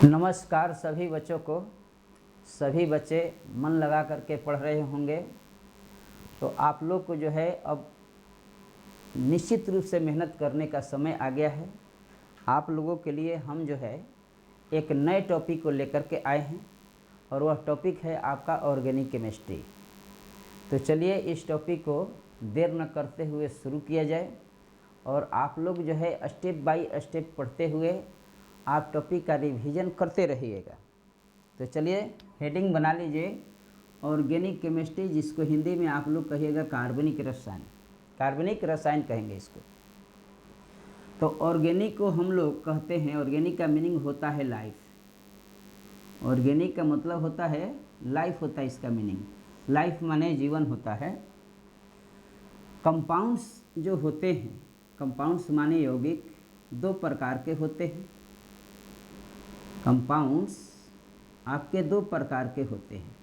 नमस्कार सभी बच्चों को। सभी बच्चे मन लगा करके पढ़ रहे होंगे, तो आप लोग को जो है अब निश्चित रूप से मेहनत करने का समय आ गया है। आप लोगों के लिए हम जो है एक नए टॉपिक को लेकर के आए हैं और वह टॉपिक है आपका ऑर्गेनिक केमिस्ट्री। तो चलिए इस टॉपिक को देर न करते हुए शुरू किया जाए और आप लोग जो है स्टेप बाय स्टेप पढ़ते हुए आप टॉपिक का रिवीजन करते रहिएगा। तो चलिए हेडिंग बना लीजिए, ऑर्गेनिक केमिस्ट्री, जिसको हिंदी में आप लोग कहिएगा कार्बनिक रसायन। कार्बनिक रसायन कहेंगे इसको। तो ऑर्गेनिक को हम लोग कहते हैं, ऑर्गेनिक का मीनिंग होता है लाइफ। ऑर्गेनिक का मतलब होता है लाइफ, होता है इसका मीनिंग। लाइफ माने जीवन होता है। कंपाउंड्स जो होते हैं, कंपाउंड्स माने यौगिक, दो प्रकार के होते हैं। कंपाउंड्स आपके दो प्रकार के होते हैं।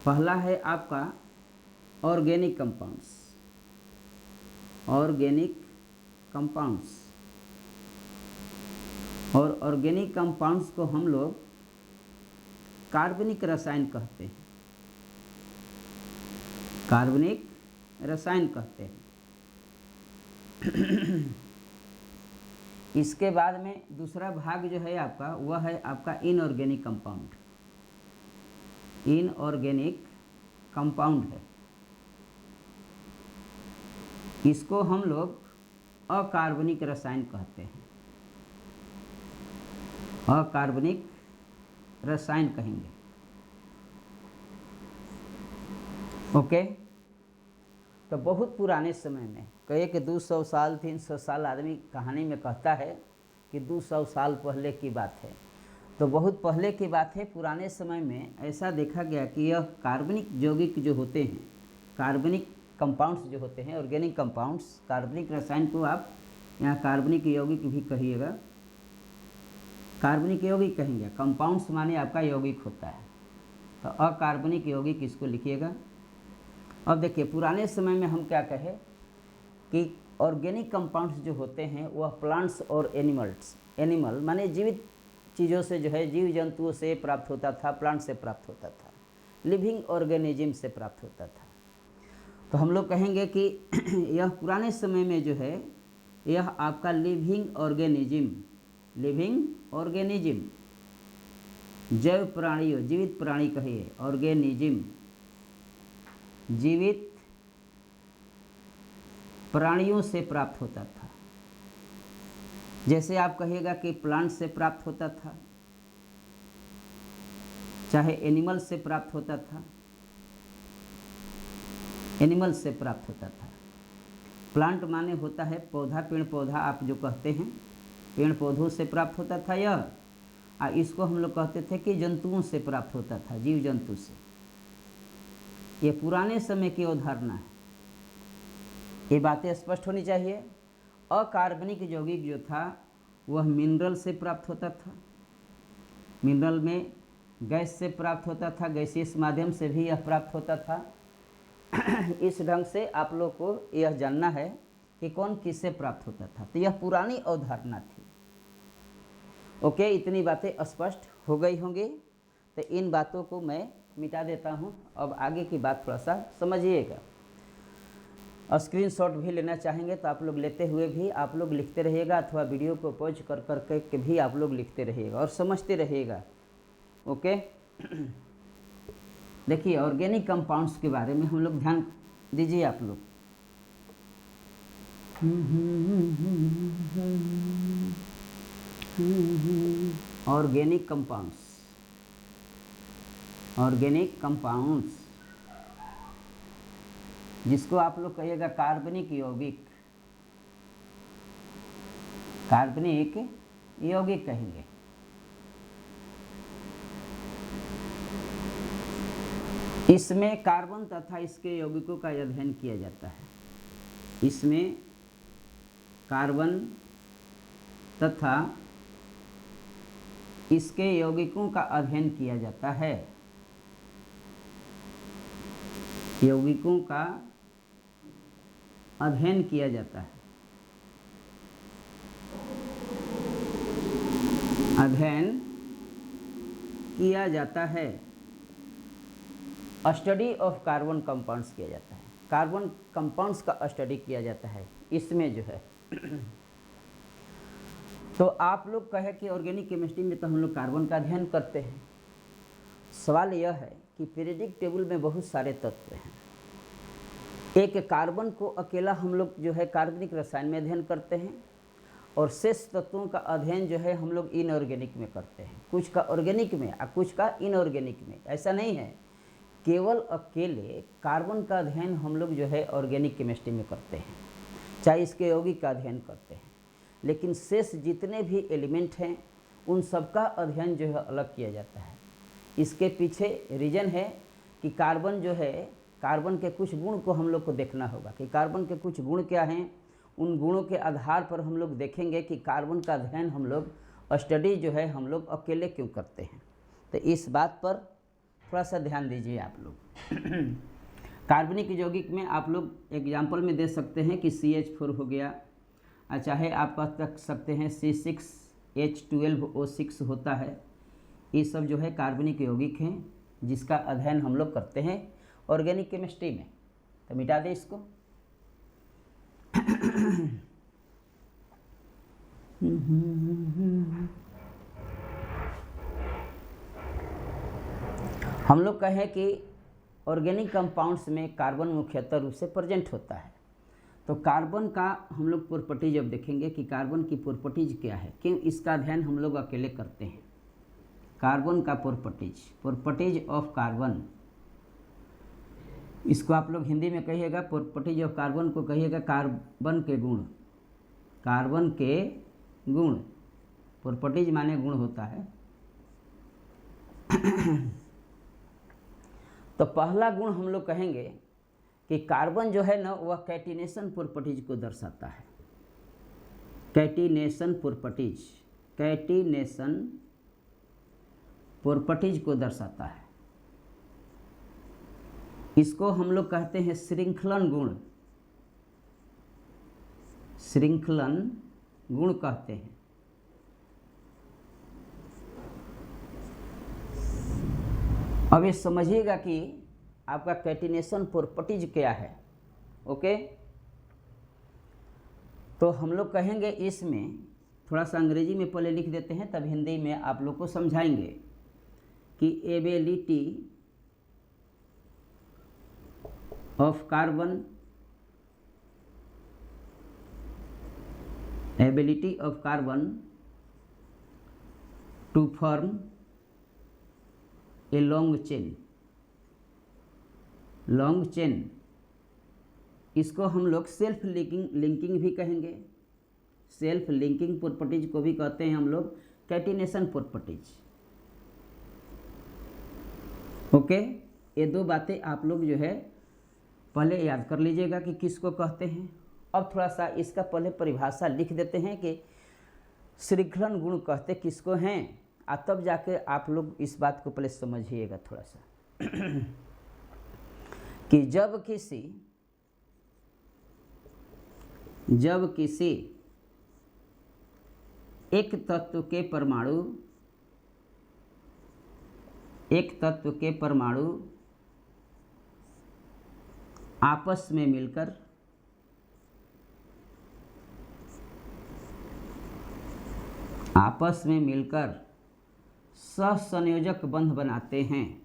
पहला है आपका ऑर्गेनिक कंपाउंड्स। ऑर्गेनिक कंपाउंड्स, और ऑर्गेनिक कंपाउंड्स को हम लोग कार्बनिक रसायन कहते हैं। कार्बनिक रसायन कहते हैं। इसके बाद में दूसरा भाग जो है आपका, वह है आपका इनऑर्गेनिक कंपाउंड। इनऑर्गेनिक कंपाउंड है, इसको हम लोग अकार्बनिक रसायन कहते हैं। अकार्बनिक रसायन कहेंगे। ओके। तो बहुत पुराने समय में, कहे कि 200 साल 300 साल, आदमी कहानी में कहता है कि 200 साल पहले की बात है। तो बहुत पहले की बात है। पुराने समय में ऐसा देखा गया कि यह कार्बनिक यौगिक जो होते हैं, कार्बनिक कंपाउंड्स जो होते हैं, ऑर्गेनिक कंपाउंड्स, कार्बनिक रसायन को आप यहाँ कार्बनिक यौगिक भी कहिएगा, कार्बनिक यौगिक कहेंगे। कंपाउंड्स माने आपका यौगिक होता है, तो अकार्बनिक यौगिक इसको लिखिएगा। अब देखिए, पुराने समय में हम क्या कहें कि ऑर्गेनिक कंपाउंड्स जो होते हैं वह प्लांट्स और एनिमल्स, एनिमल माने जीवित चीज़ों से जो है, जीव जंतुओं से प्राप्त होता था, प्लांट से प्राप्त होता था, लिविंग ऑर्गेनिज्म से प्राप्त होता था। तो हम लोग कहेंगे कि यह पुराने समय में जो है, यह आपका लिविंग ऑर्गेनिज्म, लिविंग ऑर्गेनिज्म, जैव प्राणियों, जीवित प्राणी कहिए, ऑर्गेनिज्म, जीवित प्राणियों से प्राप्त होता था। जैसे आप कहिएगा कि प्लांट से प्राप्त होता था, चाहे एनिमल से प्राप्त होता था, एनिमल से प्राप्त होता था। प्लांट माने होता है पौधा, पेड़ पौधा आप जो कहते हैं, पेड़ पौधों से प्राप्त होता था यह। और इसको हम लोग कहते थे कि जंतुओं से प्राप्त होता था, जीव जंतु से। ये पुराने समय की अवधारणा है, ये बातें स्पष्ट होनी चाहिए। अकार्बनिक यौगिक जो था वह मिनरल से प्राप्त होता था। मिनरल में गैस से प्राप्त होता था, गैसीय माध्यम से भी यह प्राप्त होता था। इस ढंग से आप लोग को यह जानना है कि कौन किससे प्राप्त होता था। तो यह पुरानी अवधारणा थी। ओके, इतनी बातें स्पष्ट हो गई होंगी। तो इन बातों को मैं मिटा देता हूँ। अब आगे की बात थोड़ा सा समझिएगा। स्क्रीनशॉट भी लेना चाहेंगे तो आप लोग लेते हुए भी आप लोग लिखते रहिएगा, अथवा वीडियो को पॉज कर करके भी आप लोग लिखते रहिएगा और समझते रहिएगा। ओके। देखिए, ऑर्गेनिक कंपाउंड्स के बारे में हम लोग ध्यान दीजिए आप लोग। ऑर्गेनिक कंपाउंड्स, ऑर्गेनिक कंपाउंड्स, जिसको आप लोग कहिएगा कार्बनिक यौगिक, कार्बनिक यौगिक कहेंगे। इसमें कार्बन तथा इसके यौगिकों का अध्ययन किया जाता है। इसमें कार्बन तथा इसके यौगिकों का अध्ययन किया जाता है। यौगिकों का अध्ययन किया जाता है। अध्ययन किया जाता है, स्टडी ऑफ कार्बन कंपाउंड्स किया जाता है, कार्बन कंपाउंड्स का स्टडी किया जाता है इसमें जो है। तो आप लोग कहे कि ऑर्गेनिक केमिस्ट्री में तो हम लोग कार्बन का अध्ययन करते हैं। सवाल यह है कि पीरियोडिक टेबल में बहुत सारे तत्व हैं, एक कार्बन को अकेला हम लोग जो है कार्बनिक रसायन में अध्ययन करते हैं और शेष तत्वों का अध्ययन जो है हम लोग इनऑर्गेनिक में करते हैं, कुछ का ऑर्गेनिक में और कुछ का इनऑर्गेनिक में। ऐसा नहीं है, केवल अकेले कार्बन का अध्ययन हम लोग जो है ऑर्गेनिक केमिस्ट्री में करते हैं, चाहे इसके यौगिक का अध्ययन करते हैं, लेकिन शेष जितने भी एलिमेंट हैं उन सब का अध्ययन जो है अलग किया जाता है। इसके पीछे रीज़न है कि कार्बन जो है, कार्बन के कुछ गुण को हम लोग को देखना होगा कि कार्बन के कुछ गुण क्या हैं, उन गुणों के आधार पर हम लोग देखेंगे कि कार्बन का अध्ययन हम लोग स्टडी जो है हम लोग अकेले क्यों करते हैं। तो इस बात पर थोड़ा सा ध्यान दीजिए आप लोग। कार्बनिक यौगिक में आप लोग एग्जाम्पल में दे सकते हैं कि CH4 हो गया, चाहे आप कह सकते हैं C6H12O6 होता है। ये सब जो है कार्बनिक यौगिक हैं जिसका अध्ययन हम लोग करते हैं ऑर्गेनिक केमिस्ट्री में। तो मिटा दे इसको। हम लोग कहें कि ऑर्गेनिक कंपाउंड्स में कार्बन मुख्यतः रूप से प्रेजेंट होता है। तो कार्बन का हम लोग प्रॉपर्टीज अब देखेंगे कि कार्बन की प्रॉपर्टीज क्या है, क्यों इसका अध्ययन हम लोग अकेले करते हैं। कार्बन का प्रॉपर्टीज ऑफ कार्बन, इसको आप लोग हिंदी में कहिएगा प्रॉपर्टीज ऑफ कार्बन को कहिएगा कार्बन के गुण। कार्बन के गुण, प्रॉपर्टीज माने गुण होता है। तो पहला गुण हम लोग कहेंगे कि कार्बन जो है ना वह कैटिनेशन प्रॉपर्टीज को दर्शाता है। कैटिनेशन प्रॉपर्टीज को दर्शाता है। इसको हम लोग कहते हैं श्रृंखलन गुण कहते हैं। अब ये समझिएगा कि आपका कैटिनेशन प्रॉपर्टीज क्या है। ओके, तो हम लोग कहेंगे इसमें थोड़ा सा अंग्रेजी में पहले लिख देते हैं, तब हिंदी में आप लोग को समझाएंगे कि ability of carbon to form a long chain, इसको हम लोग सेल्फ लिंकिंग भी कहेंगे। सेल्फ लिंकिंग प्रॉपर्टीज को भी कहते हैं हम लोग कैटिनेशन प्रॉपर्टीज। ओके, ये दो बातें आप लोग जो है पहले याद कर लीजिएगा कि किसको कहते हैं। अब थोड़ा सा इसका पहले परिभाषा लिख देते हैं कि श्रृंखलन गुण कहते किसको हैं, तब जाके आप लोग इस बात को पहले समझिएगा थोड़ा सा। कि जब किसी एक तत्व के परमाणु आपस में मिलकर सहसंयोजक बंध बनाते हैं।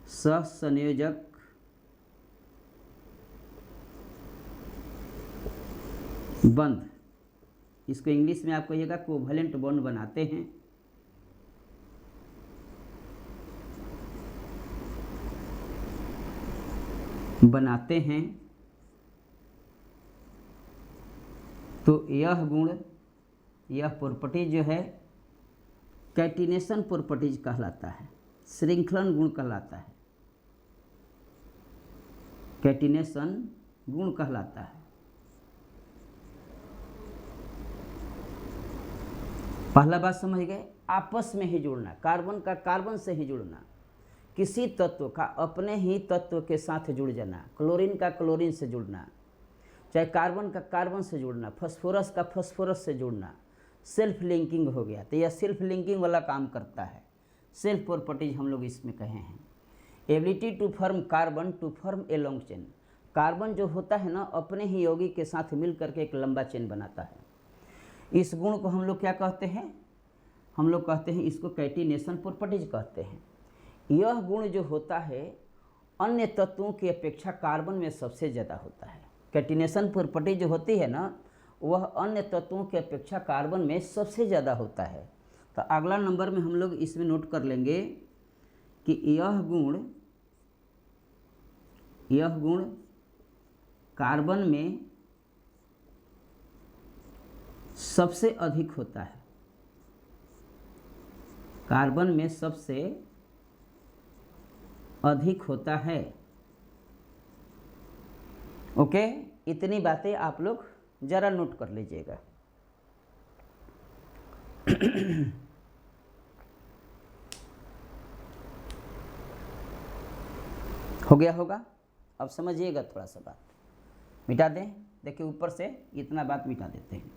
सहसंयोजक बंध, इसको इंग्लिश में आप कहिएगा कोवैलेंट बॉन्ड बनाते हैं। तो यह गुण, यह प्रॉपर्टी जो है कैटिनेशन प्रॉपर्टीज कहलाता है, श्रृंखलन गुण कहलाता है, कैटिनेशन गुण कहलाता है। पहला बात समझ गए, आपस में ही जुड़ना, कार्बन का कार्बन से ही जुड़ना, किसी तत्व का अपने ही तत्व के साथ जुड़ जाना, क्लोरीन का क्लोरीन से जुड़ना, चाहे कार्बन का कार्बन से जुड़ना, फास्फोरस का फास्फोरस से जुड़ना, सेल्फ लिंकिंग हो गया, तो यह सेल्फ लिंकिंग वाला काम करता है। सेल्फ प्रॉपर्टीज हम लोग इसमें कहे हैं। Ability to form carbon to form a long chain, carbon जो होता है ना अपने ही यौगिक के साथ मिल करके एक लंबा चेन बनाता है। इस गुण को हम लोग क्या कहते हैं, हम लोग कहते हैं इसको कैटिनेशन प्रॉपर्टीज कहते हैं। यह गुण जो होता है अन्य तत्वों की अपेक्षा कार्बन में सबसे ज़्यादा होता है। कैटिनेशन प्रॉपर्टी जो होती है ना वह अन्य तत्वों की अपेक्षा कार्बन में सबसे ज़्यादा होता है। तो अगला नंबर में हम लोग इसमें नोट कर लेंगे कि यह गुण कार्बन में सबसे अधिक होता है, कार्बन में सबसे अधिक होता है। ओके, इतनी बातें आप लोग जरा नोट कर लीजिएगा। हो गया होगा, अब समझिएगा थोड़ा सा बात मिटा दें। देखिए ऊपर से इतना बात मिटा देते हैं।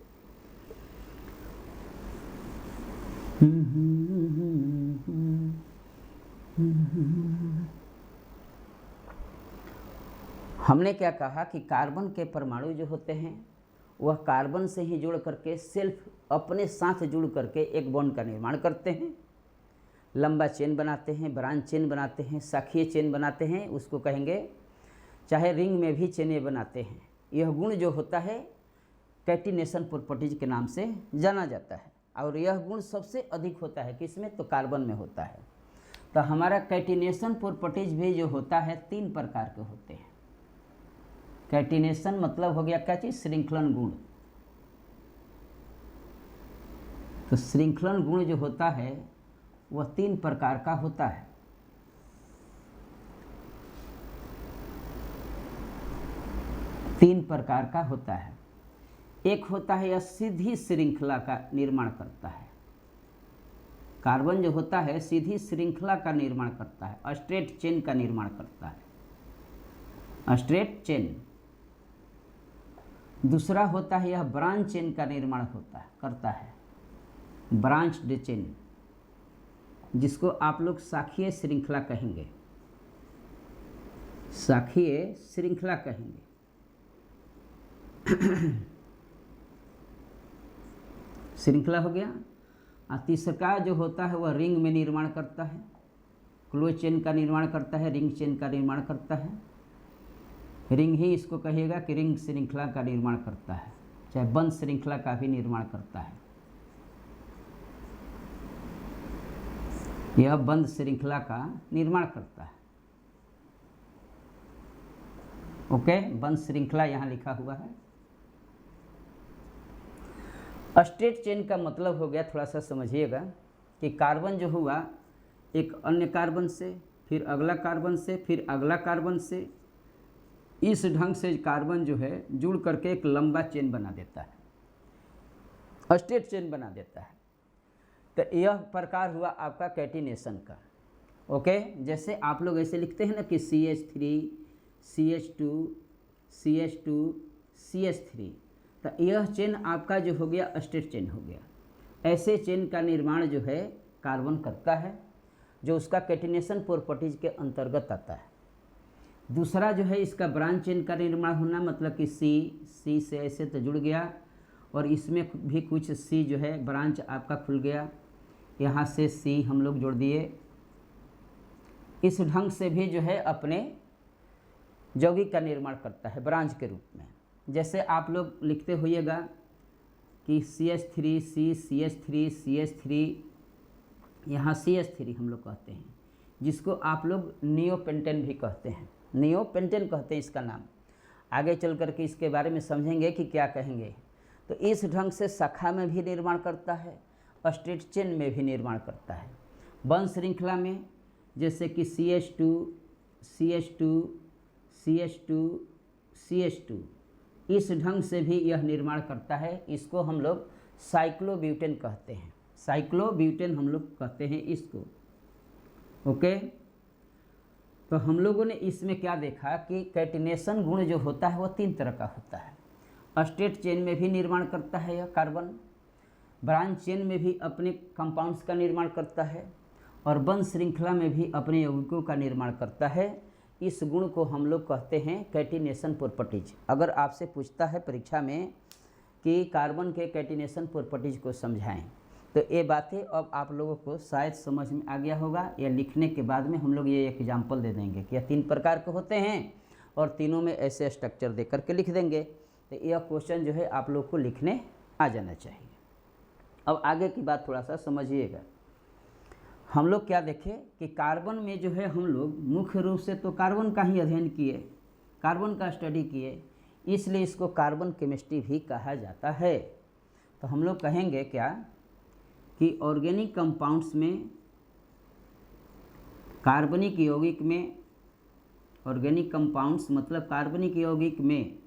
हमने क्या कहा कि कार्बन के परमाणु जो होते हैं वह कार्बन से ही जुड़ करके सेल्फ अपने साथ जुड़ करके एक बॉन्ड का निर्माण करते हैं, लंबा चेन बनाते हैं, ब्रांच चेन बनाते हैं, शाखीय चेन बनाते हैं, उसको कहेंगे, चाहे रिंग में भी चेनें बनाते हैं। यह गुण जो होता है कैटिनेशन प्रॉपर्टीज के नाम से जाना जाता है और यह गुण सबसे अधिक होता है किसमें, तो कार्बन में होता है। तो हमारा कैटिनेशन प्रॉपर्टीज भी जो होता है 3 प्रकार के होते हैं। कैटिनेशन मतलब हो गया क्या चीज़, श्रृंखलन गुण। तो श्रृंखलन गुण जो होता है वह 3 प्रकार का होता है। तीन प्रकार का होता है। एक होता है यह सीधी श्रृंखला का निर्माण करता है। कार्बन जो होता है सीधी श्रृंखला का निर्माण करता है, स्ट्रेट चेन का निर्माण करता है, स्ट्रेट चेन। दूसरा होता है यह ब्रांच चेन का निर्माण करता है, ब्रांच्ड चेन, जिसको आप लोग शाखीय श्रृंखला कहेंगे, शाखीय श्रृंखला कहेंगे। श्रृंखला हो गया। और तीसरा जो होता है वह रिंग में निर्माण करता है, क्लोज चेन का निर्माण करता है, रिंग चेन का निर्माण करता है। रिंग ही इसको कहिएगा कि रिंग श्रृंखला का निर्माण करता है, चाहे बंद श्रृंखला का भी निर्माण करता है। यह बंद श्रृंखला का निर्माण करता है। ओके, बंद श्रृंखला यहाँ लिखा हुआ है। स्ट्रेट चेन का मतलब हो गया, थोड़ा सा समझिएगा, कि कार्बन जो हुआ एक अन्य कार्बन से, फिर अगला कार्बन से, फिर अगला कार्बन से, इस ढंग से कार्बन जो है जुड़ करके एक लंबा चेन बना देता है, स्ट्रेट चेन बना देता है। तो यह प्रकार हुआ आपका कैटिनेशन का। ओके, जैसे आप लोग ऐसे लिखते हैं ना कि CH3 CH2 CH2 CH3, तो यह चेन आपका जो हो गया स्ट्रेट चेन हो गया। ऐसे चेन का निर्माण जो है कार्बन करता है, जो उसका कैटिनेशन प्रॉपर्टीज के अंतर्गत आता है। दूसरा जो है इसका ब्रांच चेन का निर्माण होना, मतलब कि C से ऐसे तो जुड़ गया और इसमें भी कुछ C जो है ब्रांच आपका खुल गया, यहाँ से C हम लोग जोड़ दिए। इस ढंग से भी जो है अपने यौगिक का निर्माण करता है ब्रांच के रूप में। जैसे आप लोग लिखते होइएगा कि CH3 CH3 CH3, यहाँ CH3 हम लोग कहते हैं, जिसको आप लोग नियोपेंटेन भी कहते हैं, नियोपेंटेन कहते हैं इसका नाम। आगे चल करके इसके बारे में समझेंगे कि क्या कहेंगे। तो इस ढंग से शाखा में भी निर्माण करता है, स्ट्रेट चेन में भी निर्माण करता है। बंद श्रृंखला में जैसे कि CH2 CH2 CH2 CH2, इस ढंग से भी यह निर्माण करता है। इसको हम लोग साइक्लोब्यूटेन कहते हैं, साइक्लोब्यूटेन हम लोग कहते हैं इसको। ओके, तो हम लोगों ने इसमें क्या देखा कि कैटिनेशन गुण जो होता है वह 3 तरह का होता है। स्ट्रेट चेन में भी निर्माण करता है यह कार्बन, ब्रांच चेन में भी अपने कंपाउंड्स का निर्माण करता है और बंध श्रृंखला में भी अपने यौगिकों का निर्माण करता है। इस गुण को हम लोग कहते हैं कैटिनेशन प्रॉपर्टीज। अगर आपसे पूछता है परीक्षा में कि कार्बन के कैटिनेशन प्रॉपर्टीज को समझाएं, तो ये बातें अब आप लोगों को शायद समझ में आ गया होगा, या लिखने के बाद में हम लोग ये एग्जाम्पल दे देंगे कि यह 3 प्रकार के होते हैं और तीनों में ऐसे स्ट्रक्चर दे करके लिख देंगे। तो यह क्वेश्चन जो है आप लोग को लिखने आ जाना चाहिए। अब आगे की बात थोड़ा सा समझिएगा। हम लोग क्या देखें कि कार्बन में जो है हम लोग मुख्य रूप से तो कार्बन का ही अध्ययन किए, कार्बन का स्टडी किए, इसलिए इसको कार्बन केमिस्ट्री भी कहा जाता है। तो हम लोग कहेंगे क्या कि ऑर्गेनिक कंपाउंड्स में कार्बनिक यौगिक में, ऑर्गेनिक कंपाउंड्स मतलब कार्बनिक यौगिक में,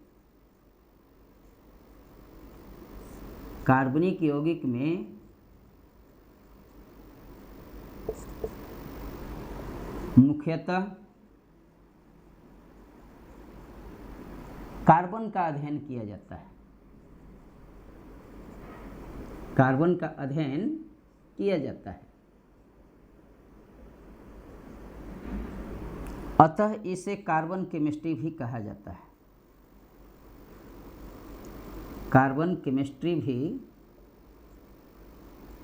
कार्बनिक यौगिक में मुख्यतः कार्बन का अध्ययन किया जाता है, कार्बन का अध्ययन किया जाता है। अतः इसे कार्बन केमिस्ट्री भी कहा जाता है, कार्बन केमिस्ट्री भी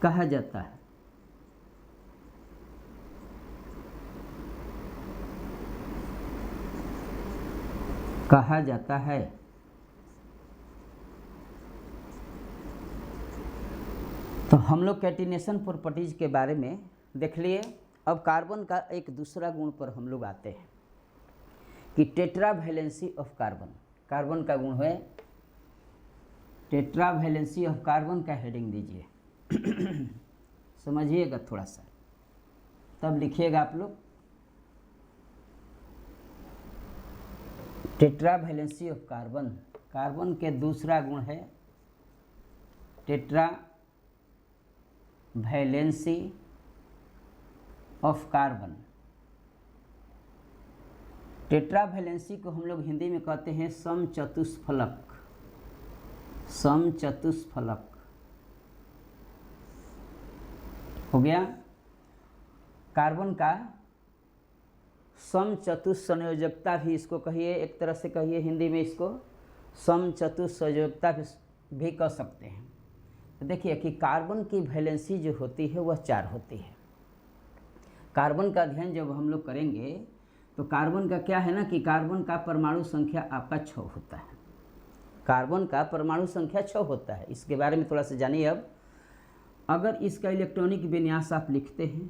कहा जाता है। कहा जाता है। तो हम लोग कैटिनेशन प्रॉपर्टीज के बारे में देख लिए। अब कार्बन का एक दूसरा गुण पर हम लोग आते हैं कि टेट्रावैलेंसी ऑफ कार्बन। कार्बन का गुण है टेट्रावैलेंसी ऑफ कार्बन का हेडिंग दीजिए। समझिएगा थोड़ा सा, तब लिखिएगा आप लोग। टेट्रावैलेंसी ऑफ कार्बन, कार्बन के दूसरा गुण है टेट्रावैलेंसी ऑफ कार्बन। टेट्रावैलेंसी को हम लोग हिंदी में कहते हैं समचतुष्फलक, समचतुष्फलक हो गया। कार्बन का समचतुष्संयोजकता भी इसको कहिए, एक तरह से कहिए हिंदी में इसको समचतुष्संयोजकता भी कह सकते हैं। तो देखिए कि कार्बन की वैलेंसी जो होती है वह 4 होती है। कार्बन का अध्ययन जब हम लोग करेंगे तो कार्बन का क्या है ना कि कार्बन का परमाणु संख्या आपका 6 होता है। कार्बन का परमाणु संख्या 6 होता है। इसके बारे में थोड़ा सा जानिए। अब अगर इसका इलेक्ट्रॉनिक विन्यास आप लिखते हैं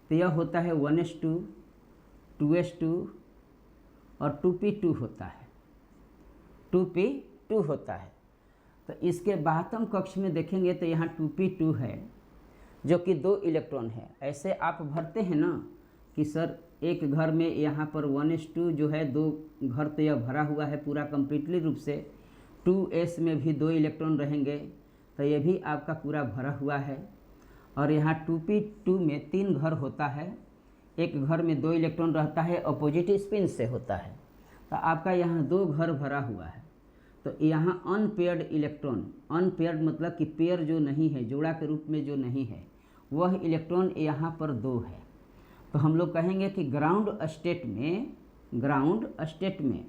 तो यह होता है 1s2, 2s2 और 2p2 होता है, 2p2 होता है। तो इसके 72वें कक्ष में देखेंगे तो यहाँ 2p2 है जो कि 2 इलेक्ट्रॉन है। ऐसे आप भरते हैं ना कि सर एक घर में यहाँ पर 1s2 जो है 2 घर तो यह भरा हुआ है पूरा कंप्लीटली रूप से, 2s में भी 2 इलेक्ट्रॉन रहेंगे तो ये भी आपका पूरा भरा हुआ है। और यहाँ 2p2 में 3 घर होता है, एक घर में 2 इलेक्ट्रॉन रहता है, अपोजिट स्पिन से होता है। तो आपका यहाँ 2 घर भरा हुआ है। तो यहाँ अनपेयर्ड इलेक्ट्रॉन, अनपेयर्ड मतलब कि पेयर जो नहीं है, जोड़ा के रूप में जो नहीं है, वह इलेक्ट्रॉन यहाँ पर 2 है। तो हम लोग कहेंगे कि ग्राउंड स्टेट में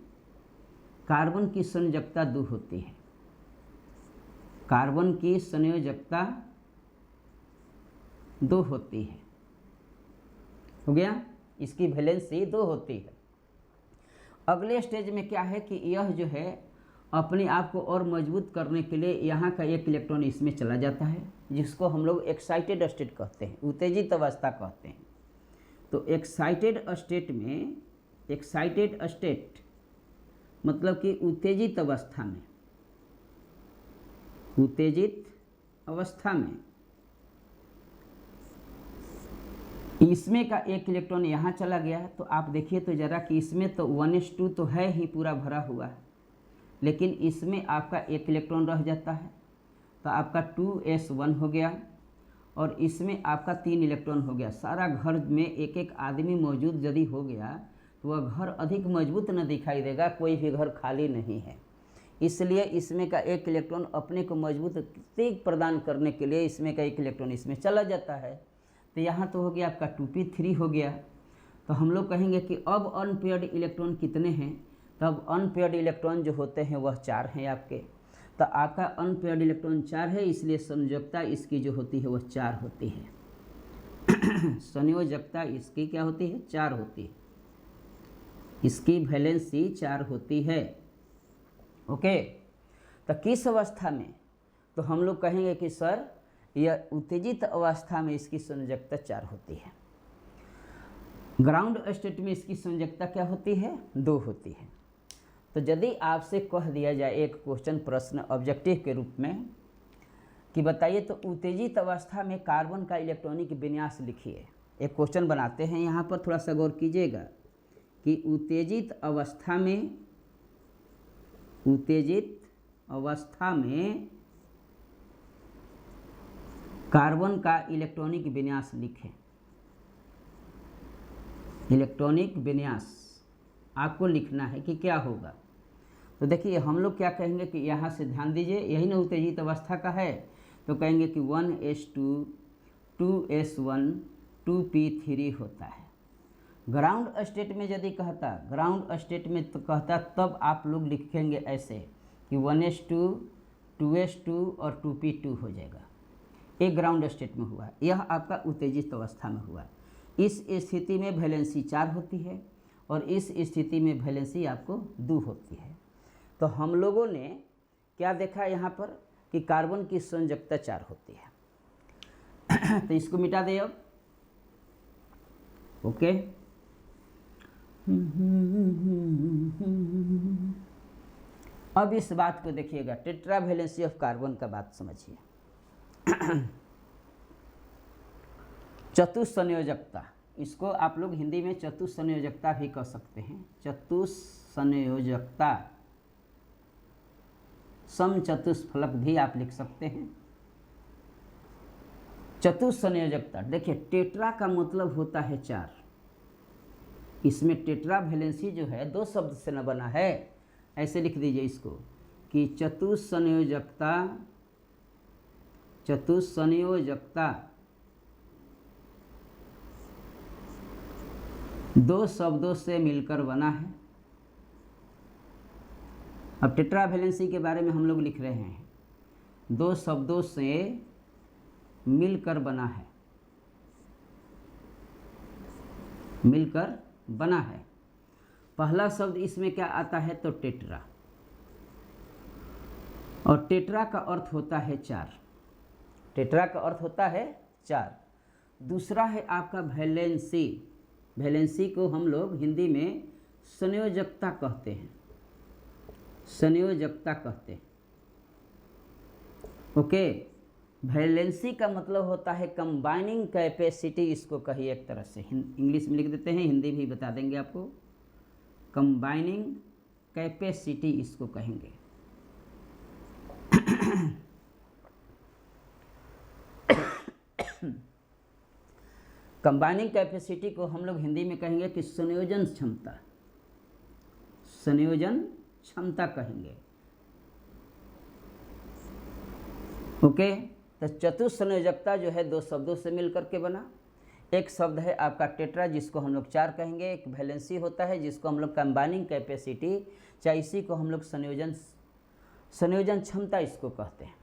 कार्बन की संयोजकता 2 होती है। कार्बन की संयोजकता 2 होती है, हो गया। इसकी वैलेंसी 2 होती है। अगले स्टेज में क्या है कि यह जो है अपने आप को और मजबूत करने के लिए यहाँ का 1 इलेक्ट्रॉन इसमें चला जाता है, जिसको हम लोग एक्साइटेड स्टेट कहते हैं, उत्तेजित अवस्था कहते हैं। तो एक्साइटेड स्टेट मतलब कि उत्तेजित अवस्था में, उत्तेजित अवस्था में इसमें का 1 इलेक्ट्रॉन यहाँ चला गया। तो आप देखिए तो ज़रा कि इसमें तो 1s2 तो है ही पूरा भरा हुआ है, लेकिन इसमें आपका 1 इलेक्ट्रॉन रह जाता है। तो आपका 2s1 हो गया और इसमें आपका 3 इलेक्ट्रॉन हो गया। सारा घर में एक एक आदमी मौजूद यदि हो गया तो वह घर अधिक मजबूत न दिखाई देगा, कोई भी घर खाली नहीं है। इसलिए इसमें का एक इलेक्ट्रॉन अपने को मजबूती प्रदान करने के लिए इसमें का एक इलेक्ट्रॉन इसमें चला जाता है। तो यहाँ तो हो गया आपका 2p3 हो गया। तो हम लोग कहेंगे कि अब अनपेयर्ड इलेक्ट्रॉन कितने हैं, तब अनपेयर्ड इलेक्ट्रॉन जो होते हैं वह 4 हैं आपके। तो आपका अनपेयर्ड इलेक्ट्रॉन 4 है, इसलिए संयोजकता इसकी जो होती है वह 4 होती है। संयोजकता इसकी क्या होती है, 4 होती है, इसकी वैलेंसी 4 होती है। ओके, तो किस अवस्था में, तो हम लोग कहेंगे कि सर यह उत्तेजित अवस्था में इसकी संयोजकता 4 होती है। ग्राउंड स्टेट में इसकी संयोजकता क्या होती है, 2 होती है। तो यदि आपसे कह दिया जाए एक क्वेश्चन प्रश्न ऑब्जेक्टिव के रूप में कि बताइए तो उत्तेजित अवस्था में कार्बन का इलेक्ट्रॉनिक विन्यास लिखिए, एक क्वेश्चन बनाते हैं, यहाँ पर थोड़ा सा गौर कीजिएगा कि उत्तेजित अवस्था में कार्बन का इलेक्ट्रॉनिक विन्यास लिखें। इलेक्ट्रॉनिक विन्यास आपको लिखना है कि क्या होगा। तो देखिए हम लोग क्या कहेंगे कि यहाँ से ध्यान दीजिए, यही ना उत्तेजित अवस्था का है, तो कहेंगे कि 1s2 2s1 2p3 होता है। ग्राउंड स्टेट में यदि कहता, ग्राउंड स्टेट में तो कहता, तब आप लोग लिखेंगे ऐसे कि 1s2 2s2 और 2p2 हो जाएगा। एक ग्राउंड स्टेट में हुआ, यह आपका उत्तेजित अवस्था में हुआ। इस स्थिति में वैलेंसी 4 होती है और इस स्थिति में वैलेंसी आपको 2 होती है। तो हम लोगों ने क्या देखा यहाँ पर कि कार्बन की संयोजकता 4 होती है। तो इसको मिटा दे अब। ओके, अब इस बात को देखिएगा, टेट्रा वैलेंसी ऑफ कार्बन का बात समझिए। चतुस्संयोजकता, इसको आप लोग हिंदी में चतुस्संयोजकता भी कह सकते हैं। चतुस्संयोजकता, समचतुष्फलक भी आप लिख सकते हैं। चतुस्संयोजकता, देखिए टेट्रा का मतलब होता है 4। इसमें टेट्रा वैलेंसी जो है 2 शब्द से न बना है, ऐसे लिख दीजिए इसको कि चतुस्संयोजकता 2 शब्दों से मिलकर बना है। अब टेट्रा वैलेंसी के बारे में हम लोग लिख रहे हैं, 2 शब्दों से मिलकर बना है, मिलकर बना है। पहला शब्द इसमें क्या आता है, तो टेट्रा, और टेट्रा का अर्थ होता है 4। टेट्रा का अर्थ होता है 4। दूसरा है आपका वैलेंसी। वैलेंसी को हम लोग हिंदी में संयोजकता कहते हैं, संयोजकता कहते हैं। ओके, वैलेंसी का मतलब होता है कंबाइनिंग कैपेसिटी, इसको कहिए एक तरह से, इंग्लिश में लिख देते हैं, हिंदी भी बता देंगे आपको। कंबाइनिंग कैपेसिटी इसको कहेंगे। कंबाइनिंग कैपेसिटी को हम लोग हिंदी में कहेंगे कि संयोजन क्षमता, संयोजन क्षमता कहेंगे। ओके, तो चतुस्संयोजकता जो है 2 शब्दों से मिलकर के बना। एक शब्द है आपका टेट्रा, जिसको हम लोग 4 कहेंगे। एक वैलेंसी होता है जिसको हम लोग कंबाइनिंग कैपेसिटी, चाहे इसी को हम लोग संयोजन क्षमता इसको कहते हैं।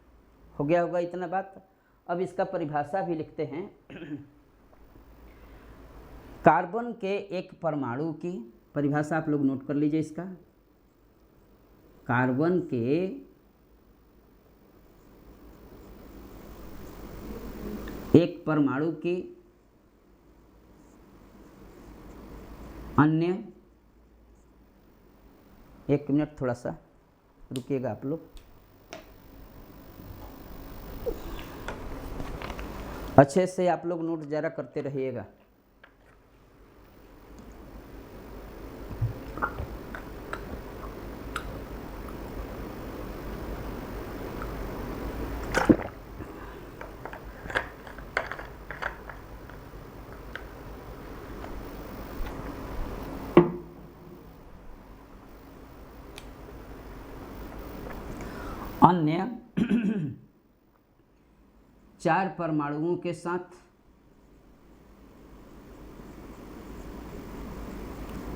हो गया होगा इतना बात। अब इसका परिभाषा भी लिखते हैं। कार्बन के एक परमाणु की परिभाषा आप लोग नोट कर लीजिए इसका। कार्बन के एक परमाणु की अन्य, एक मिनट थोड़ा सा रुकिएगा आप लोग। अच्छे से आप लोग नोट जरा करते रहिएगा। अन्य 4 परमाणुओं के साथ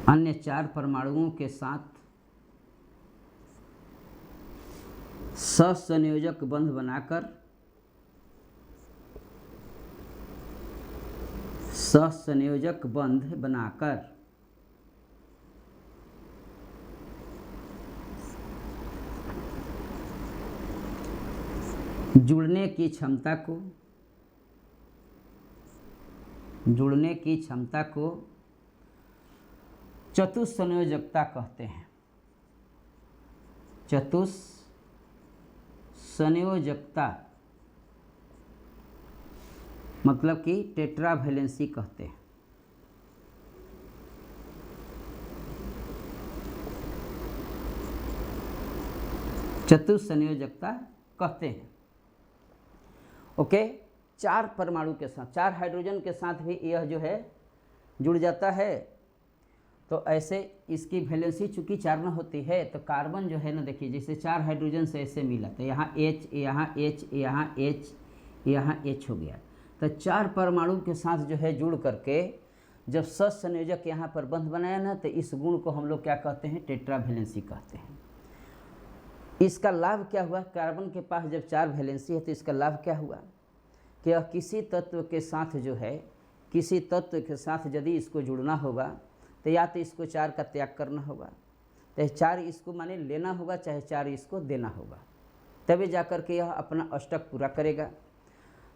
अन्य 4 परमाणुओं के साथ सहसंयोजक बंध बनाकर जुड़ने की क्षमता को चतुस्संयोजकता कहते हैं। चतुस्संयोजकता मतलब कि टेट्रावैलेंसी कहते हैं। चतुस्संयोजकता कहते हैं। ओके, 4 परमाणु के साथ, 4 हाइड्रोजन के साथ भी यह जो है जुड़ जाता है। तो ऐसे इसकी वैलेंसी चूंकि 4 न होती है तो कार्बन जो है ना, देखिए जैसे 4 हाइड्रोजन से ऐसे मिला तो यहाँ H, यहाँ H, यहाँ H, यहाँ H हो गया। तो 4 परमाणु के साथ जो है जुड़ करके जब सहसंयोजक यहाँ पर बंध बनाया ना, तो इस गुण को हम लोग क्या कहते हैं? टेट्रावैलेंसी कहते हैं। इसका लाभ क्या हुआ? कार्बन के पास जब 4 वैलेंसी है तो इसका लाभ क्या हुआ कि यह किसी तत्व के साथ जो है, किसी तत्व के साथ यदि इसको जुड़ना होगा तो या तो इसको 4 का त्याग करना होगा, तो 4 इसको माने लेना होगा, चाहे 4 इसको देना होगा, तभी जाकर के यह अपना अष्टक पूरा करेगा।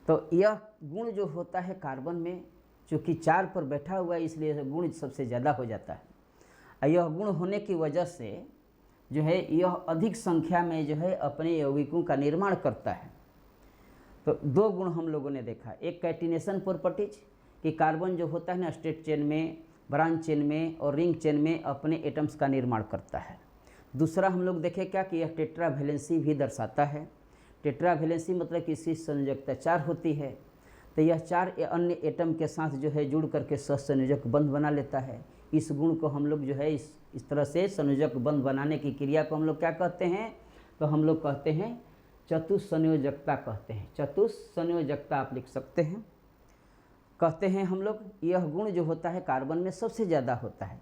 तो यह गुण जो होता है कार्बन में, चूँकि 4 पर बैठा हुआ है इसलिए गुण सबसे ज़्यादा हो जाता है। यह गुण होने की वजह से जो है यह अधिक संख्या में जो है अपने यौगिकों का निर्माण करता है। तो 2 गुण हम लोगों ने देखा, एक कैटिनेशन प्रॉपर्टीज कि कार्बन जो होता है ना स्ट्रेट चेन में, ब्रांच चेन में और रिंग चेन में अपने एटम्स का निर्माण करता है। दूसरा हम लोग देखें क्या कि यह टेट्रावैलेंसी भी दर्शाता है। टेट्रावैलेंसी मतलब कि इसकी संयोजकता 4 होती है, तो यह 4 अन्य एटम के साथ जो है जुड़ करके सहसंयोजक बंध बना लेता है। इस गुण को हम लोग जो है इस तरह से संयोजक बंध बनाने की क्रिया को हम लोग क्या कहते हैं? तो हम लोग कहते हैं चतुस्संयोजकता कहते हैं। चतुस्संयोजकता आप लिख सकते हैं। कहते हैं हम लोग यह गुण जो होता है कार्बन में सबसे ज़्यादा होता है।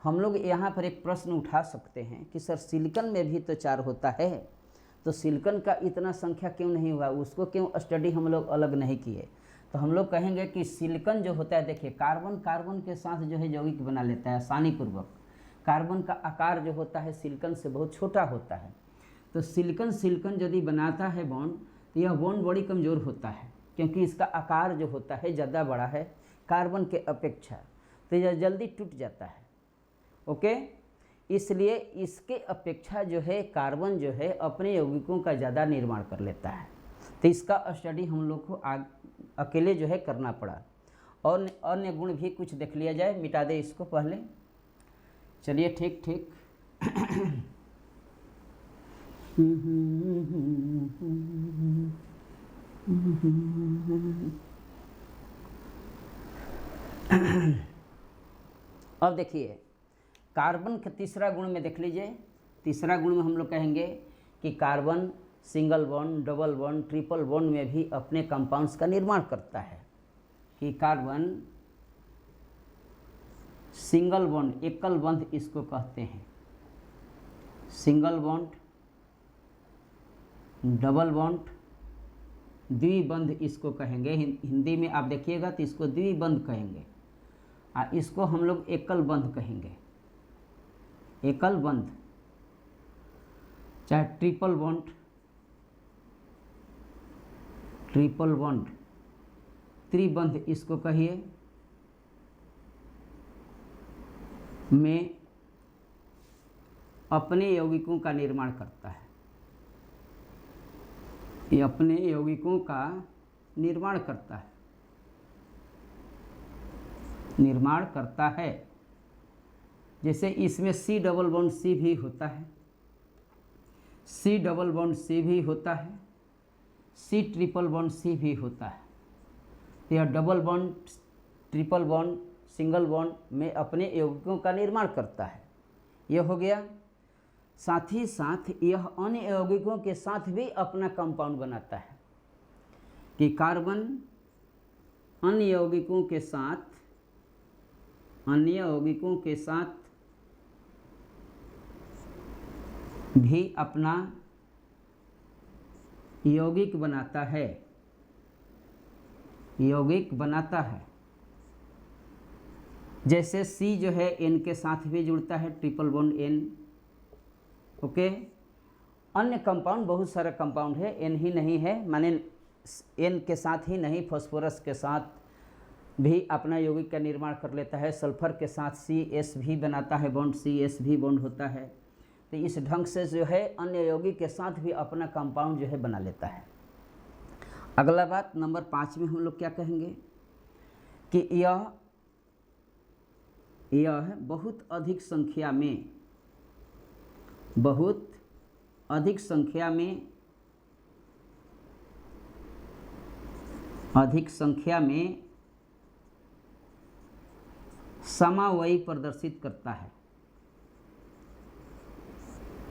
हम लोग यहाँ पर एक प्रश्न उठा सकते हैं कि सर सिलिकॉन में भी तो 4 होता है, तो सिलिकॉन का इतना संख्या क्यों नहीं हुआ, उसको क्यों स्टडी हम लोग अलग नहीं किए? तो हम लोग कहेंगे कि सिलिकॉन जो होता है, देखिए कार्बन के साथ जो है यौगिक बना लेता है आसानीपूर्वक। कार्बन का आकार जो होता है सिलिकॉन से बहुत छोटा होता है, तो सिलिकॉन यदि बनाता है बॉन्ड तो यह बॉन्ड बड़ी कमज़ोर होता है, क्योंकि इसका आकार जो होता है ज़्यादा बड़ा है कार्बन के अपेक्षा, तो यह जल्दी टूट जाता है। ओके, इसलिए इसके अपेक्षा जो है कार्बन जो है अपने यौगिकों का ज़्यादा निर्माण कर लेता है। तो इसका स्टडी हम लोग को अकेले जो है करना पड़ा। और अन्य गुण भी कुछ देख लिया जाए, मिटा दे इसको पहले। चलिए ठीक। अब देखिए कार्बन के तीसरा गुण में देख लीजिए। तीसरा गुण में हम लोग कहेंगे कि carbon single bond, double bond, triple bond में भी अपने कंपाउंड्स का निर्माण करता है। कि कार्बन सिंगल बॉन्ड, एकल बंध इसको कहते हैं, सिंगल बॉन्ड, डबल बॉन्ड, द्विबंध इसको कहेंगे। हिंदी में आप देखिएगा तो इसको द्विबंध कहेंगे, और इसको हम लोग एकल बंध कहेंगे। एकल बंध, चाहे ट्रिपल बॉन्ड, त्रिबंध इसको कहिए, में अपने यौगिकों का निर्माण करता है। ये अपने यौगिकों का निर्माण करता है। जैसे इसमें C डबल बॉन्ड C भी होता है, C डबल बॉन्ड C भी होता है, C ट्रिपल बॉन्ड C भी होता है। तो यह double bond, triple bond, single bond में अपने यौगिकों का निर्माण करता है। यह हो गया। साथ ही साथ यह अन्य यौगिकों के साथ भी अपना कंपाउंड बनाता है, कि कार्बन अन्य यौगिकों के साथ भी अपना यौगिक बनाता है। जैसे C जो है N के साथ भी जुड़ता है, ट्रिपल बॉन्ड N। ओके, अन्य कंपाउंड बहुत सारा कंपाउंड है, N ही नहीं है, माने N के साथ ही नहीं, फास्फोरस के साथ भी अपना यौगिक का निर्माण कर लेता है। सल्फर के साथ CS भी बनाता है, बॉन्ड CS भी बॉन्ड होता है। तो इस ढंग से जो है अन्य यौगिक के साथ भी अपना कंपाउंड जो है बना लेता है। अगला बात नंबर 5 में हम लोग क्या कहेंगे कि यह बहुत अधिक संख्या में समावयी प्रदर्शित करता है।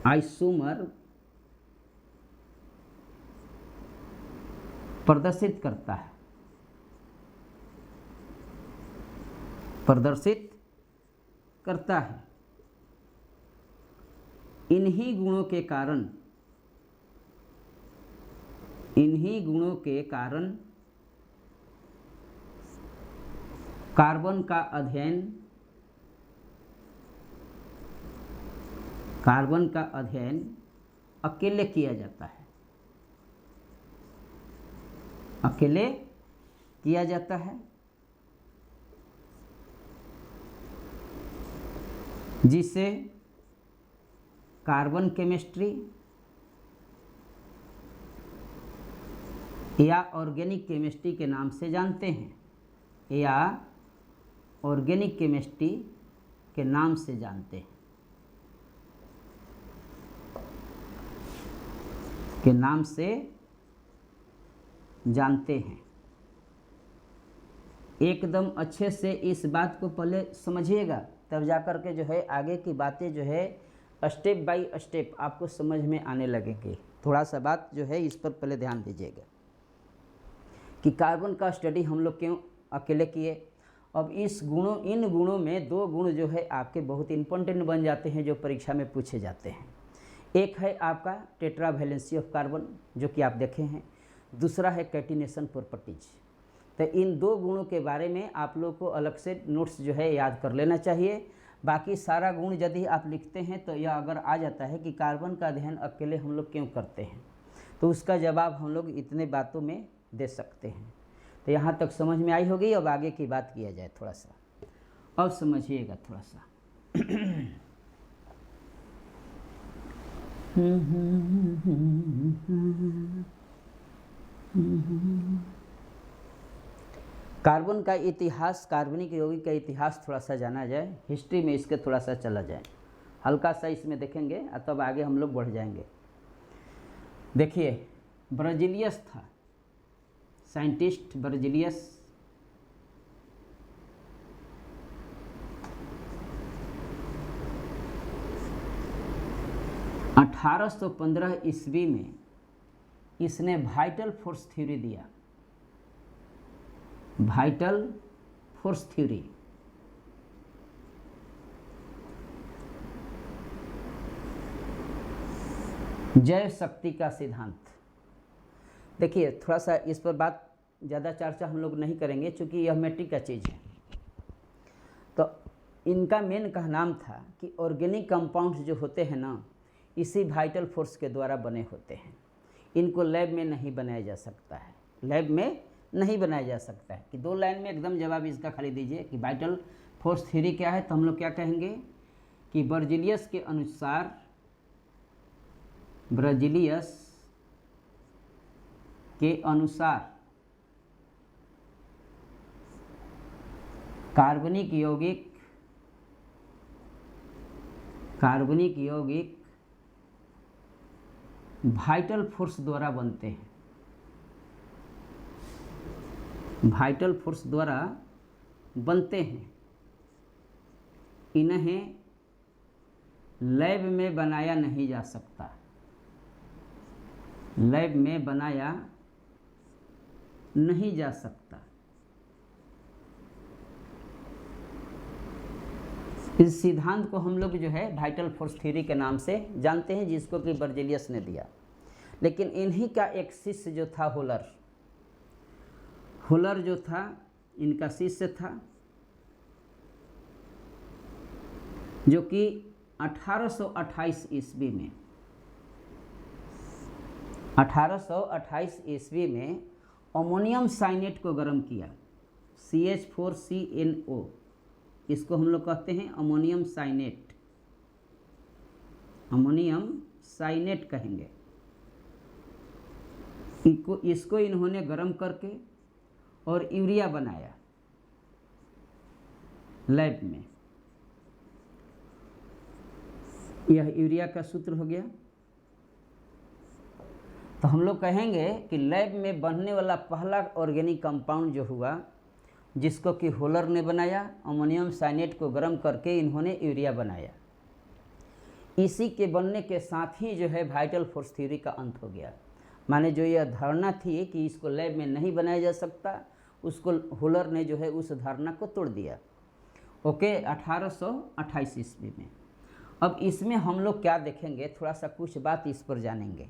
आइसोमर प्रदर्शित करता है। इन्हीं गुणों के कारण कार्बन का अध्ययन अकेले किया जाता है, जिसे कार्बन केमिस्ट्री या ऑर्गेनिक केमिस्ट्री के नाम से जानते हैं, एकदम अच्छे से इस बात को पहले समझिएगा, तब जाकर के जो है आगे की बातें जो है स्टेप बाय स्टेप आपको समझ में आने लगेंगी। थोड़ा सा बात जो है इस पर पहले ध्यान दीजिएगा कि कार्बन का स्टडी हम लोग क्यों अकेले किए। अब इन गुणों में 2 गुण जो है आपके बहुत इंपॉर्टेंट बन जाते हैं, जो परीक्षा में पूछे जाते हैं। एक है आपका टेट्रा वैलेंसी ऑफ कार्बन, जो कि आप देखे हैं। दूसरा है कैटिनेशन प्रॉपर्टीज। तो इन 2 गुणों के बारे में आप लोग को अलग से नोट्स जो है याद कर लेना चाहिए। बाकी सारा गुण यदि आप लिखते हैं तो यह अगर आ जाता है कि कार्बन का अध्ययन अकेले हम लोग क्यों करते हैं, तो उसका जवाब हम लोग इतने बातों में दे सकते हैं। तो यहाँ तक समझ में आई होगी। अब आगे की बात किया जाए थोड़ा सा, अब समझिएगा थोड़ा सा। कार्बन का इतिहास, कार्बनिक यौगिक का इतिहास थोड़ा सा जाना जाए, हिस्ट्री में इसके थोड़ा सा चला जाए, हल्का सा इसमें देखेंगे, तब आगे हम लोग बढ़ जाएंगे। देखिए, बर्जीलियस था साइंटिस्ट, बर्जीलियस। (1815) ईस्वी में इसने वाइटल फोर्स थ्योरी दिया। वाइटल फोर्स थ्योरी जैव शक्ति का सिद्धांत। देखिए, थोड़ा सा इस पर बात ज़्यादा चर्चा हम लोग नहीं करेंगे, क्योंकि यह मैट्रिक का चीज़ है। तो इनका मेन का नाम था कि ऑर्गेनिक कंपाउंड्स जो होते हैं ना, इसी वाइटल फोर्स के द्वारा बने होते हैं। इनको लैब में नहीं बनाया जा सकता है, कि 2 लाइन में एकदम जवाब इसका खाली दीजिए कि वाइटल फोर्स थ्योरी क्या है। तो हम लोग क्या कहेंगे कि बर्जीलियस के अनुसार कार्बनिक यौगिक वाइटल फोर्स द्वारा बनते हैं। इन्हें लैब में बनाया नहीं जा सकता, लैब में बनाया नहीं जा सकता। इस सिद्धांत को हम लोग जो है वाइटल फोर्स थ्योरी के नाम से जानते हैं, जिसको कि बर्जेलियस ने दिया। लेकिन इन्हीं का एक शिष्य जो था हुलर जो था इनका शिष्य था, जो कि 1828 ईस्वी में 1828 ईस्वी में अमोनियम साइनेट को गर्म किया, CH4CNO, इसको हम लोग कहते हैं अमोनियम साइनेट, अमोनियम साइनेट कहेंगे। इसको इन्होंने गर्म करके और यूरिया बनाया लैब में। यह यूरिया का सूत्र हो गया। तो हम लोग कहेंगे कि लैब में बनने वाला पहला ऑर्गेनिक कंपाउंड जो हुआ, जिसको कि हुलर ने बनाया, अमोनियम साइनेट को गर्म करके इन्होंने यूरिया बनाया। इसी के बनने के साथ ही जो है वाइटल फोर्स थ्योरी का अंत हो गया। माने जो यह धारणा थी कि इसको लैब में नहीं बनाया जा सकता, उसको हुलर ने जो है उस धारणा को तोड़ दिया। ओके, 1828 ईस्वी में। अब इसमें हम लोग क्या देखेंगे, थोड़ा सा कुछ बात इस पर जानेंगे।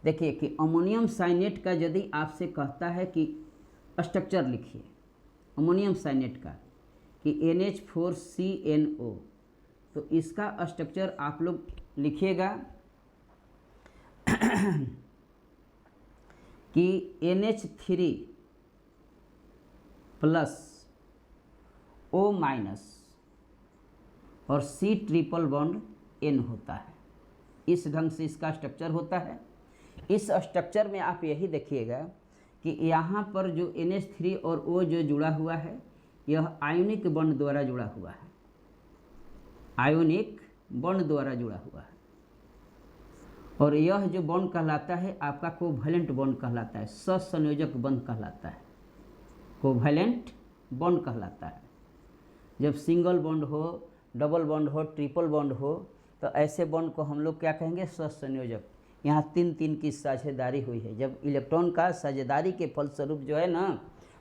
देखिए कि अमोनियम साइनेट का यदि आपसे कहता है कि स्ट्रक्चर लिखिए अमोनियम साइनेट का कि NH4CNO, तो इसका स्ट्रक्चर आप लोग लिखिएगा कि NH3 प्लस O- और C ट्रिपल बॉन्ड N होता है। इस ढंग से इसका स्ट्रक्चर होता है। इस स्ट्रक्चर में आप यही देखिएगा कि यहाँ पर जो NH3 और O जो जुड़ा हुआ है, यह आयोनिक बॉन्ड द्वारा जुड़ा हुआ है, आयोनिक बॉन्ड द्वारा जुड़ा हुआ है। और यह जो बॉन्ड कहलाता है आपका कोवैलेंट बॉन्ड कहलाता है, सहसंयोजक बंध कहलाता है, कोवैलेंट बॉन्ड कहलाता है। जब सिंगल बॉन्ड हो, डबल बॉन्ड हो, ट्रिपल बॉन्ड हो, तो ऐसे बॉन्ड को हम लोग क्या कहेंगे, सहसंयोजक। यहाँ 3-3 की साझेदारी हुई है। जब इलेक्ट्रॉन का साझेदारी के फलस्वरूप जो है ना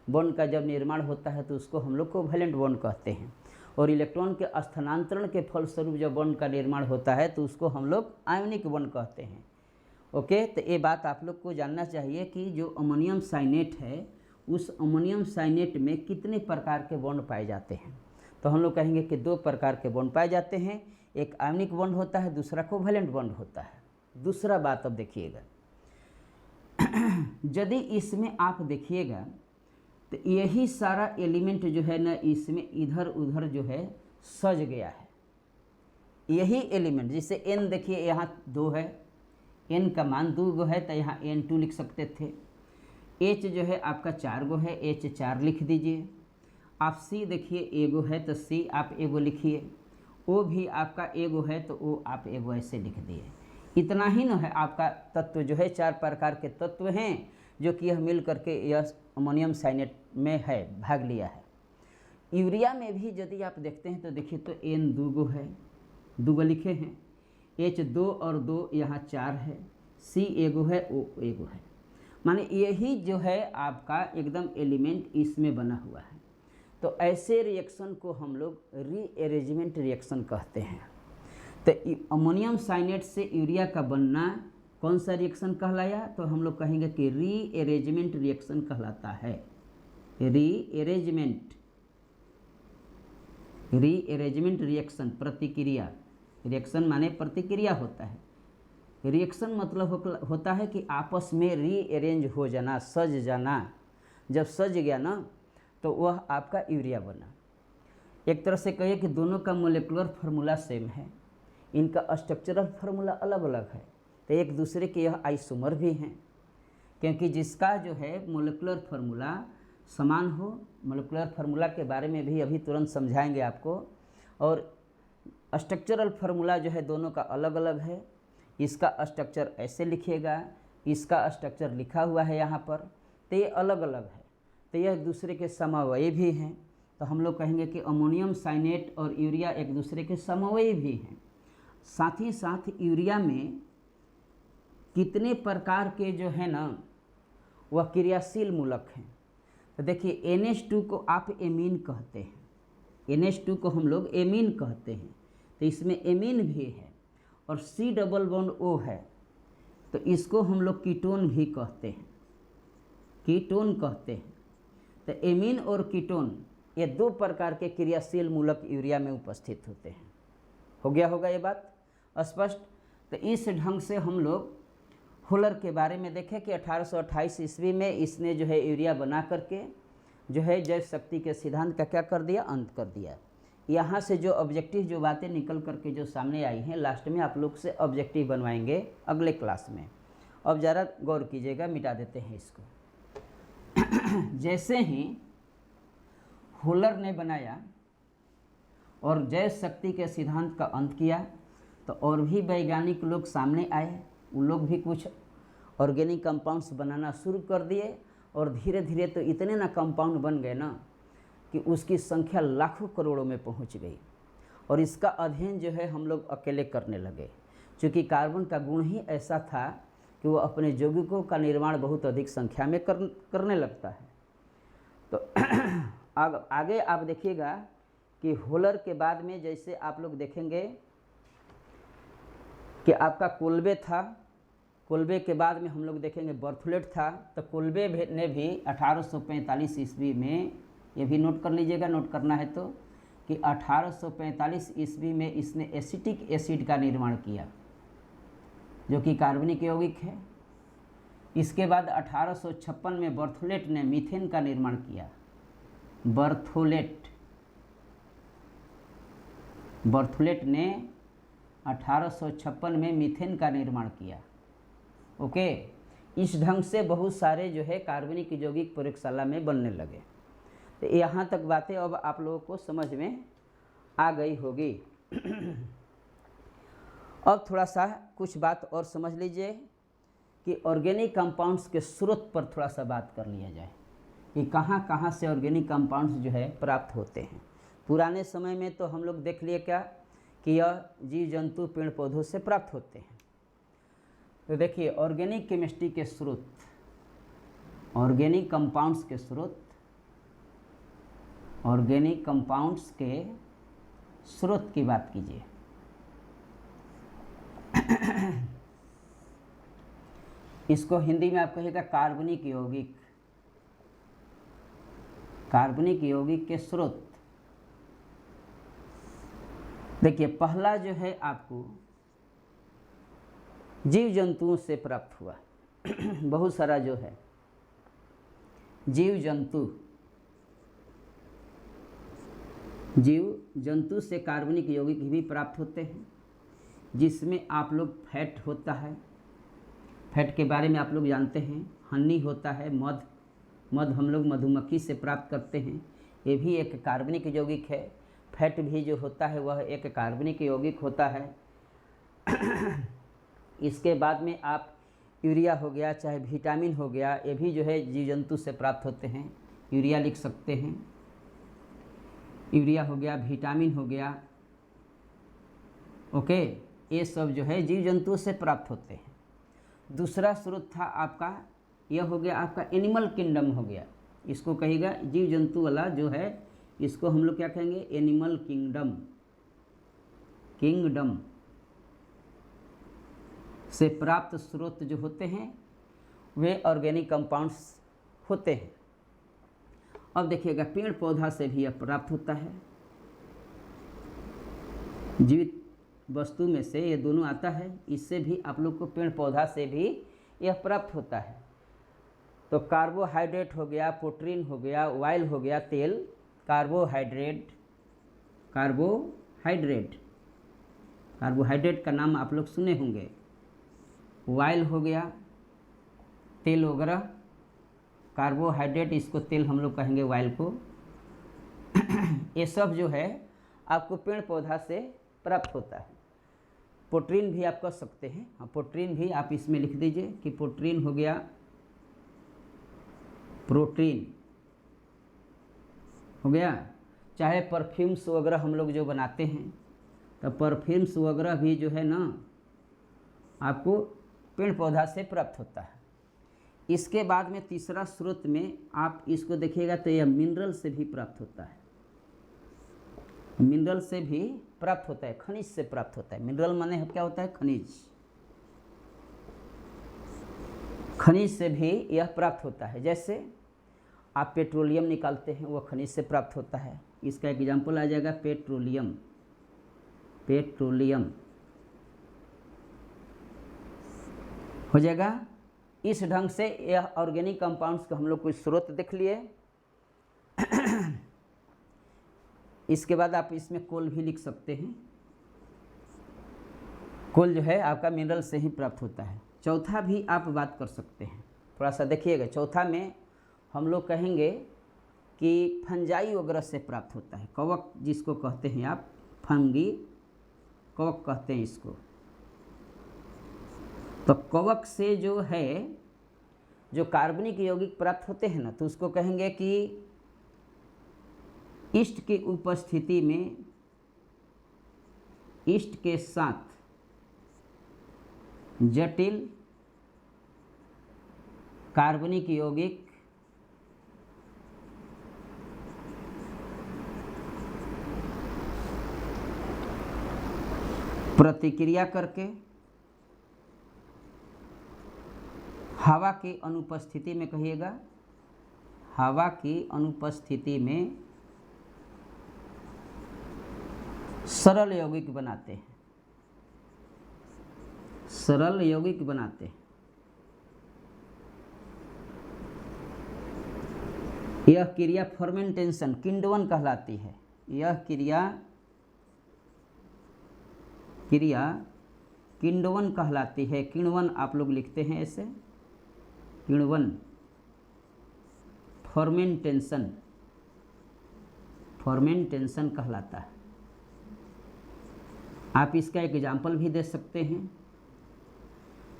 बॉन्ड का जब निर्माण होता है, तो उसको हम लोग कोवैलेंट बॉन्ड कहते हैं। और इलेक्ट्रॉन के स्थानांतरण के फलस्वरूप जब बॉन्ड का निर्माण होता है, तो उसको हम लोग आयोनिक बॉन्ड कहते हैं। ओके, तो ये बात आप लोग को जानना चाहिए कि जो अमोनियम साइनेट है, उस अमोनियम साइनेट में कितने प्रकार के बॉन्ड पाए जाते हैं। तो हम लोग कहेंगे कि 2 प्रकार के बॉन्ड पाए जाते हैं, एक आयोनिक बॉन्ड होता है, दूसरा कोवैलेंट बॉन्ड होता है। दूसरा बात अब देखिएगा, यदि इसमें आप देखिएगा तो यही सारा एलिमेंट जो है ना, इसमें इधर उधर जो है सज गया है। यही एलिमेंट, जिसे N देखिए यहाँ 2 है, N का मान 2 गो है, तो यहाँ N2 लिख सकते थे। H जो है आपका 4 गो है, H4 लिख दीजिए। आप C देखिए एगो है, तो C आप एगो लिखिए। O भी आपका एगो है, तो O आप एगो ऐसे लिख दिए। इतना ही न है आपका तत्व जो है, 4 प्रकार के तत्व हैं जो कि यह मिल करके यह अमोनियम साइनेट में है, भाग लिया है। यूरिया में भी यदि आप देखते हैं तो देखिए तो N 2 गो है, 2 गो लिखे हैं, H2 और 2 यहाँ 4 है, C एगो है, O एगो है। माने यही जो है आपका एकदम एलिमेंट इसमें बना हुआ है। तो ऐसे रिएक्शन को हम लोग रीअरेंजमेंट रिएक्शन कहते हैं। तो अमोनियम साइनेट से यूरिया का बनना कौन सा रिएक्शन कहलाया, तो हम लोग कहेंगे कि रीअरेंजमेंट रिएक्शन कहलाता है। रीअरेंजमेंट रिएक्शन, प्रतिक्रिया, रिएक्शन माने प्रतिक्रिया होता है। रिएक्शन मतलब होता है कि आपस में रीअरेंज हो जाना, सज जाना। जब सज गया ना, तो वह आपका यूरिया बना। एक तरह से कहिए कि दोनों का मोलेकुलर फार्मूला सेम है, इनका स्ट्रक्चरल फार्मूला अलग अलग है, तो एक दूसरे के यह आइसोमर भी हैं। क्योंकि जिसका जो है मोलेकुलर फार्मूला समान हो, मोलेकुलर फार्मूला के बारे में भी अभी तुरंत समझाएंगे आपको, और स्ट्रक्चरल फार्मूला जो है दोनों का अलग अलग है। इसका स्ट्रक्चर ऐसे लिखिएगा, इसका स्ट्रक्चर लिखा हुआ है यहाँ पर, तो ये अलग अलग है, तो यह एक दूसरे के समवयी भी हैं। तो हम लोग कहेंगे कि अमोनियम साइनेट और यूरिया एक दूसरे के समवयी भी हैं। साथ ही साथ यूरिया में कितने प्रकार के जो है ना वह क्रियाशील मूलक हैं। तो देखिए NH2 को आप एमीन कहते हैं, NH2 को हम लोग एमीन कहते हैं, तो इसमें एमीन भी है और C डबल बॉन्ड O है, तो इसको हम लोग कीटोन भी कहते हैं, कीटोन कहते हैं। तो एमीन और कीटोन ये दो प्रकार के क्रियाशील मूलक यूरिया में उपस्थित होते हैं। हो गया होगा ये बात स्पष्ट। तो इस ढंग से हम लोग हुलर के बारे में देखें कि 1828 ईस्वी में इसने जो है यूरिया बना करके जो है जैव शक्ति के सिद्धांत का क्या कर दिया, अंत कर दिया। यहाँ से जो ऑब्जेक्टिव जो बातें निकल करके जो सामने आई हैं, लास्ट में आप लोग से ऑब्जेक्टिव बनवाएंगे अगले क्लास में। अब ज़रा गौर कीजिएगा, मिटा देते हैं इसको। जैसे ही हुलर ने बनाया और जैव शक्ति के सिद्धांत का अंत किया, तो और भी वैज्ञानिक लोग सामने आए, उन लोग भी कुछ ऑर्गेनिक कंपाउंड्स बनाना शुरू कर दिए और धीरे धीरे तो इतने ना कंपाउंड बन गए ना कि उसकी संख्या लाखों करोड़ों में पहुंच गई। और इसका अध्ययन जो है हम लोग अकेले करने लगे, क्योंकि कार्बन का गुण ही ऐसा था कि वो अपने यौगिकों का निर्माण बहुत अधिक संख्या में करने लगता है। तो आगे आप देखिएगा कि हुलर के बाद में जैसे आप लोग देखेंगे कि आपका कोल्बे था, कोल्बे के बाद में हम लोग देखेंगे बर्थुलेट था। तो कोल्बे ने भी 1845 ईस्वी में, ये भी नोट कर लीजिएगा, नोट करना है तो, कि 1845 ईस्वी में इसने एसिटिक एसिड का निर्माण किया जो कि कार्बनिक यौगिक है। इसके बाद 1856 में बर्थुलेट ने मीथेन का निर्माण किया। बर्थुलेट ने 1856 में मीथेन का निर्माण किया। ओके, इस ढंग से बहुत सारे जो है कार्बनिक यौगिक प्रयोगशाला में बनने लगे। तो यहाँ तक बातें अब आप लोगों को समझ में आ गई होगी। अब थोड़ा सा कुछ बात और समझ लीजिए कि ऑर्गेनिक कंपाउंड्स के स्रोत पर थोड़ा सा बात कर लिया जाए कि कहाँ कहाँ से ऑर्गेनिक कंपाउंड्स जो है प्राप्त होते हैं। पुराने समय में तो हम लोग देख लिए क्या कि यह जीव जंतु पेड़ पौधों से प्राप्त होते हैं। तो देखिए ऑर्गेनिक केमिस्ट्री के स्रोत, ऑर्गेनिक कंपाउंड्स के स्रोत, ऑर्गेनिक कंपाउंड्स के स्रोत की बात कीजिए। इसको हिंदी में आप कहिएगा कार्बनिक यौगिक, कार्बनिक यौगिक के स्रोत। देखिए पहला जो है आपको जीव जंतुओं से प्राप्त हुआ। बहुत सारा जो है जीव जंतु से कार्बनिक यौगिक भी प्राप्त होते हैं, जिसमें आप लोग फैट होता है, फैट के बारे में आप लोग जानते हैं। हनी होता है, मध हम लोग मधुमक्खी से प्राप्त करते हैं, ये भी एक कार्बनिक यौगिक है। फैट भी जो होता है वह एक कार्बनिक यौगिक होता है। इसके बाद में आप यूरिया हो गया, चाहे विटामिन हो गया, ये भी जो है जीव जंतु से प्राप्त होते हैं। यूरिया लिख सकते हैं, यूरिया हो गया, विटामिन हो गया, ओके, ये सब जो है जीव जंतुओं से प्राप्त होते हैं। दूसरा स्रोत था आपका, यह हो गया आपका एनिमल किंगडम हो गया। इसको कहिएगा जीव जंतु वाला जो है, इसको हम लोग क्या कहेंगे, एनिमल किंगडम। किंगडम से प्राप्त स्रोत जो होते हैं वे ऑर्गेनिक कंपाउंड्स होते हैं। अब देखिएगा पेड़ पौधा से भी यह प्राप्त होता है। जीवित वस्तु में से ये दोनों आता है, इससे भी आप लोग को पेड़ पौधा से भी यह प्राप्त होता है। तो कार्बोहाइड्रेट हो गया, प्रोटीन हो गया, ऑयल हो गया, तेल, कार्बोहाइड्रेट का नाम आप लोग सुने होंगे। ऑयल हो गया, तेल वगैरह, कार्बोहाइड्रेट, इसको तेल हम लोग कहेंगे ऑयल को। ये सब जो है आपको पेड़ पौधा से प्राप्त होता है। प्रोटीन भी आप कह सकते हैं, हाँ प्रोटीन भी आप इसमें लिख दीजिए कि प्रोटीन हो गया, प्रोटीन हो गया, चाहे परफ्यूम्स वगैरह हम लोग जो बनाते हैं तो परफ्यूम्स वगैरह भी जो है ना आपको पेड़ पौधा से प्राप्त होता है। इसके बाद में तीसरा स्रोत में आप इसको देखिएगा तो यह मिनरल से भी प्राप्त होता है। मिनरल से भी प्राप्त होता है, खनिज से प्राप्त होता है। मिनरल माने क्या होता है? खनिज। खनिज से भी यह प्राप्त होता है। जैसे आप पेट्रोलियम निकालते हैं, वह खनिज से प्राप्त होता है। इसका एग्जाम्पल आ जाएगा पेट्रोलियम। पेट्रोलियम हो जाएगा। इस ढंग से यह ऑर्गेनिक कंपाउंड्स को हम लोग कुछ स्रोत देख लिए। इसके बाद आप इसमें कोल भी लिख सकते हैं। कोल जो है आपका मिनरल से ही प्राप्त होता है। चौथा भी आप बात कर सकते हैं, थोड़ा सा देखिएगा। चौथा में हम लोग कहेंगे कि फंजाई वगैरह से प्राप्त होता है। कवक जिसको कहते हैं आप, फंगी कवक कहते हैं इसको। तो कवक से जो है जो कार्बनिक यौगिक प्राप्त होते हैं ना, तो उसको कहेंगे कि ईस्ट की उपस्थिति में, ईस्ट के साथ जटिल कार्बनिक यौगिक प्रतिक्रिया करके हवा की अनुपस्थिति में, कहिएगा हवा की अनुपस्थिति में सरल यौगिक बनाते हैं। सरल यौगिक बनाते हैं। यह क्रिया फर्मेंटेशन, किण्वन कहलाती है। यह क्रिया किण्वन कहलाती है। किण्वन आप लोग लिखते हैं ऐसे, किण्वन। फर्मेंटेशन, फर्मेंटेशन कहलाता है। आप इसका एक एग्जाम्पल भी दे सकते हैं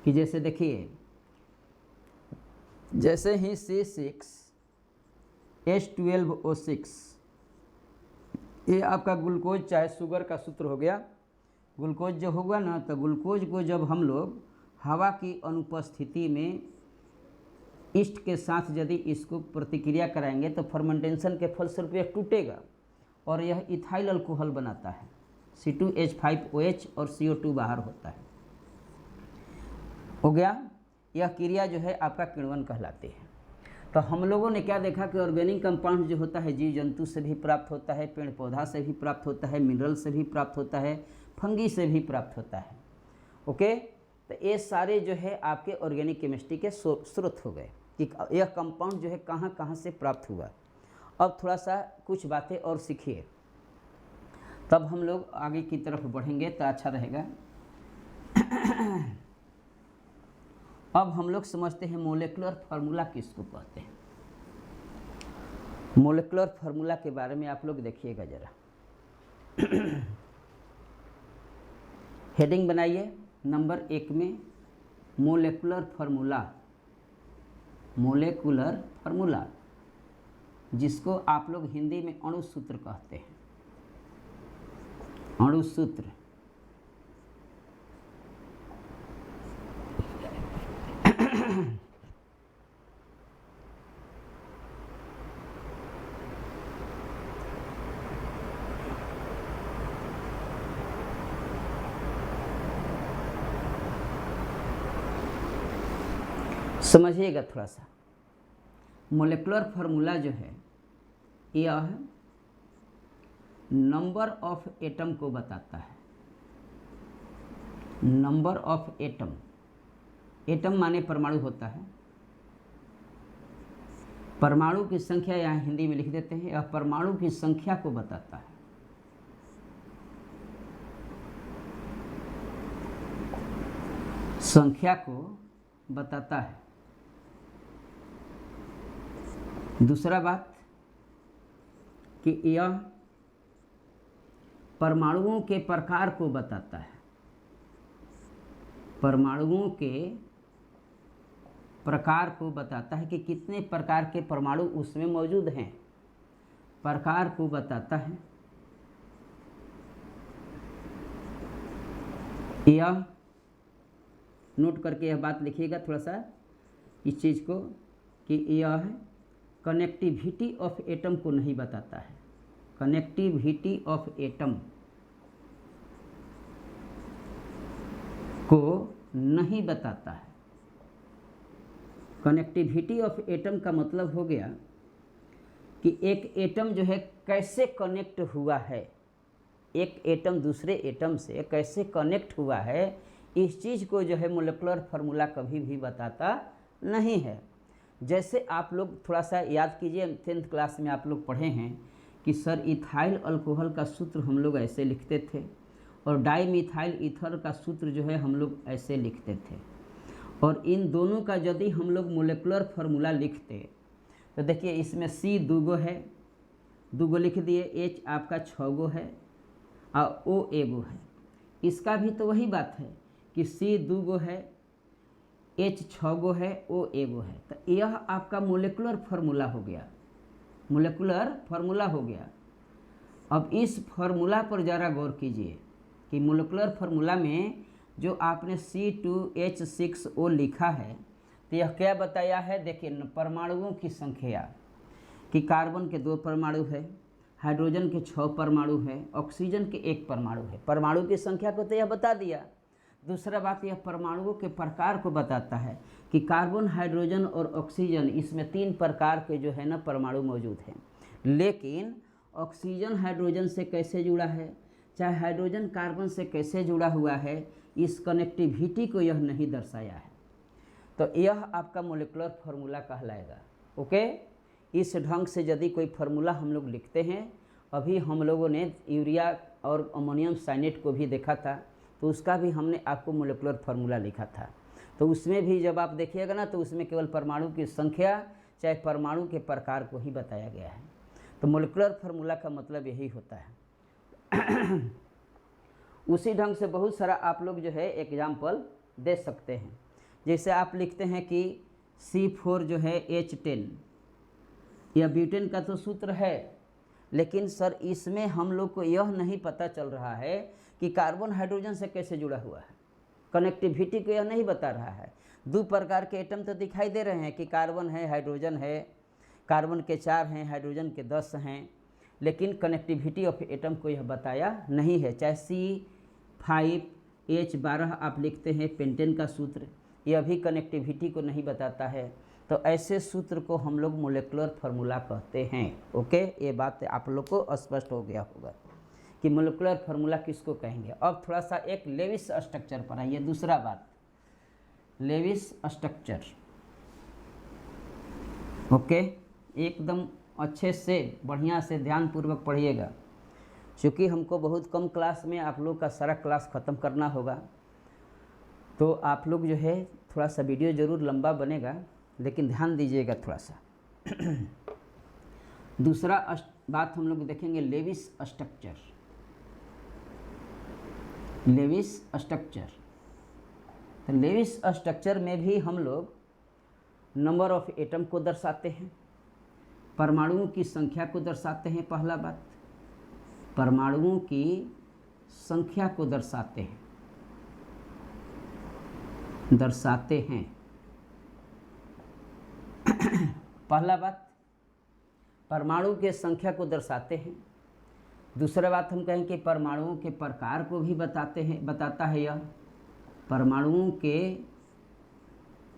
कि जैसे देखिए, जैसे ही C6H12O6, ये आपका ग्लूकोज चाहे शुगर का सूत्र हो गया। ग्लूकोज जो होगा ना, तो ग्लूकोज को जब हम लोग हवा की अनुपस्थिति में ईस्ट के साथ यदि इसको प्रतिक्रिया कराएंगे तो फर्मेंटेशन के फलस्वरूप यह टूटेगा और यह इथाइल अल्कोहल बनाता है। C2H5OH और CO2 बाहर होता है। हो गया। यह क्रिया जो है आपका किण्वन कहलाती है। तो हम लोगों ने क्या देखा कि ऑर्गेनिक कंपाउंड जो होता है जीव जंतु से भी प्राप्त होता है, पेड़ पौधा से भी प्राप्त होता है, मिनरल से भी प्राप्त होता है, फंगी से भी प्राप्त होता है। ओके, तो ये सारे जो है आपके ऑर्गेनिक केमिस्ट्री के स्रोत हो गए कि यह कंपाउंड जो है कहाँ कहाँ से प्राप्त हुआ। अब थोड़ा सा कुछ बातें और सीखिए, तब हम लोग आगे की तरफ बढ़ेंगे तो अच्छा रहेगा। अब हम लोग समझते हैं मोलेकुलर फार्मूला किसको कहते हैं। मोलेकुलर फार्मूला के बारे में आप लोग देखिएगा जरा। हेडिंग बनाइए नंबर 1 में, मोलेकुलर फार्मूला। मोलेकुलर फार्मूला जिसको आप लोग हिंदी में अणुसूत्र कहते हैं। अणुसूत्र। समझिएगा थोड़ा सा। मोलेकुलर फार्मूला जो है यह नंबर ऑफ एटम को बताता है। नंबर ऑफ एटम, एटम माने परमाणु होता है। परमाणु की संख्या यहाँ हिंदी में लिख देते हैं। यह परमाणु की संख्या को बताता है। संख्या को बताता है। दूसरा बात कि यह परमाणुओं के प्रकार को बताता है। परमाणुओं के प्रकार को बताता है कि कितने प्रकार के परमाणु उसमें मौजूद हैं, प्रकार को बताता है। यह नोट करके यह बात लिखिएगा थोड़ा सा इस चीज़ को कि यह कनेक्टिविटी ऑफ एटम को नहीं बताता है, कनेक्टिविटी ऑफ एटम को नहीं बताता है। कनेक्टिविटी ऑफ एटम का मतलब हो गया कि एक एटम जो है कैसे कनेक्ट हुआ है, एक एटम दूसरे एटम से कैसे कनेक्ट हुआ है, इस चीज़ को जो है मोलेकुलर फार्मूला कभी भी बताता नहीं है। जैसे आप लोग थोड़ा सा याद कीजिए, 10th क्लास में आप लोग पढ़े हैं कि सर इथाइल अल्कोहल का सूत्र हम लोग ऐसे लिखते थे और डाईमिथाइल ईथर का सूत्र जो है हम लोग ऐसे लिखते थे, और इन दोनों का यदि हम लोग मोलेकुलर फार्मूला लिखते तो देखिए इसमें C 2 गो है, 2 गो लिख दिए, H आपका 6 गो है और O 1 गो है। इसका भी तो वही बात है कि C 2 गो है, H 6 गो है, O 1 गो है। तो यह आपका मोलेकुलर फार्मूला हो गया, मोलेकुलर फार्मूला हो गया। अब इस फार्मूला पर ज़रा गौर कीजिए कि मोलेकुलर फार्मूला में जो आपने C2H6O लिखा है तो यह क्या बताया है। देखिए परमाणुओं की संख्या कि कार्बन के 2 परमाणु है, हाइड्रोजन के 6 परमाणु है, ऑक्सीजन के 1 परमाणु है। परमाणु की संख्या को तो यह बता दिया। दूसरा बात यह परमाणुओं के प्रकार को बताता है कि कार्बन, हाइड्रोजन और ऑक्सीजन, इसमें 3 प्रकार के जो है ना परमाणु मौजूद हैं। लेकिन ऑक्सीजन हाइड्रोजन से कैसे जुड़ा है, चाहे हाइड्रोजन कार्बन से कैसे जुड़ा हुआ है, इस कनेक्टिविटी को यह नहीं दर्शाया है। तो यह आपका मोलेकुलर फार्मूला कहलाएगा। ओके, इस ढंग से यदि कोई फार्मूला हम लोग लिखते हैं, अभी हम लोगों ने यूरिया और अमोनियम साइनेट को भी देखा था, तो उसका भी हमने आपको मोलेकुलर फार्मूला लिखा था। तो उसमें भी जब आप देखिएगा ना तो उसमें केवल परमाणु की संख्या चाहे परमाणु के प्रकार को ही बताया गया है। तो मोलेकुलर फार्मूला का मतलब यही होता है। उसी ढंग से बहुत सारा आप लोग जो है एग्जाम्पल दे सकते हैं। जैसे आप लिखते हैं कि C4 जो है H10, यह ब्यूटेन का तो सूत्र है, लेकिन सर इसमें हम लोग को यह नहीं पता चल रहा है कि कार्बन हाइड्रोजन से कैसे जुड़ा हुआ है। कनेक्टिविटी को यह नहीं बता रहा है। 2 प्रकार के एटम तो दिखाई दे रहे हैं कि कार्बन है, हाइड्रोजन है, कार्बन के 4 हैं, हाइड्रोजन के 10 हैं, लेकिन कनेक्टिविटी ऑफ एटम को यह बताया नहीं है। चाहे C5H12 आप लिखते हैं, पेंटेन का सूत्र, यह भी कनेक्टिविटी को नहीं बताता है। तो ऐसे सूत्र को हम लोग मोलेकुलर फार्मूला कहते हैं। ओके, ये बात आप लोग को स्पष्ट हो गया होगा कि मोलेकुलर फार्मूला किसको कहेंगे। अब थोड़ा सा एक लेविस स्ट्रक्चर पर आइए। दूसरा बात, लेविस स्ट्रक्चर। ओके, एकदम अच्छे से बढ़िया से ध्यानपूर्वक पढ़िएगा, क्योंकि हमको बहुत कम क्लास में आप लोग का सारा क्लास ख़त्म करना होगा। तो आप लोग जो है थोड़ा सा वीडियो ज़रूर लंबा बनेगा, लेकिन ध्यान दीजिएगा थोड़ा सा। दूसरा बात हम लोग देखेंगे लेविस स्ट्रक्चर। लेविस स्ट्रक्चर, तो लेविस स्ट्रक्चर में भी हम लोग नंबर ऑफ एटम को दर्शाते हैं, परमाणुओं की संख्या को दर्शाते हैं। पहला बात, परमाणुओं की संख्या को दर्शाते हैं, पहला बात परमाणु के संख्या को दर्शाते हैं। दूसरा बात हम कहें कि परमाणुओं के प्रकार को भी बताता है। यह परमाणुओं के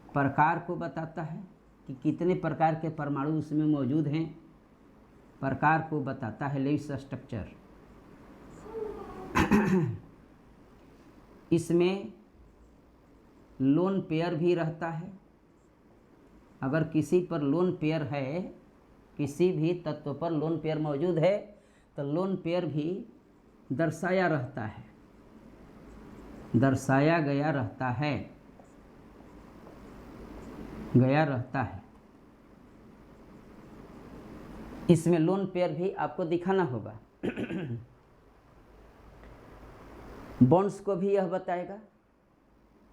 प्रकार को बताता है कि कितने प्रकार के परमाणु उसमें मौजूद हैं, प्रकार को बताता है लेविस स्ट्रक्चर। इसमें लोन पेयर भी रहता है। अगर किसी पर लोन पेयर है, किसी भी तत्व पर लोन पेयर मौजूद है, तो लोन पेयर भी दर्शाया रहता है, दर्शाया गया रहता है। इसमें लोन पेयर भी आपको दिखाना होगा। बॉन्ड्स को भी यह बताएगा,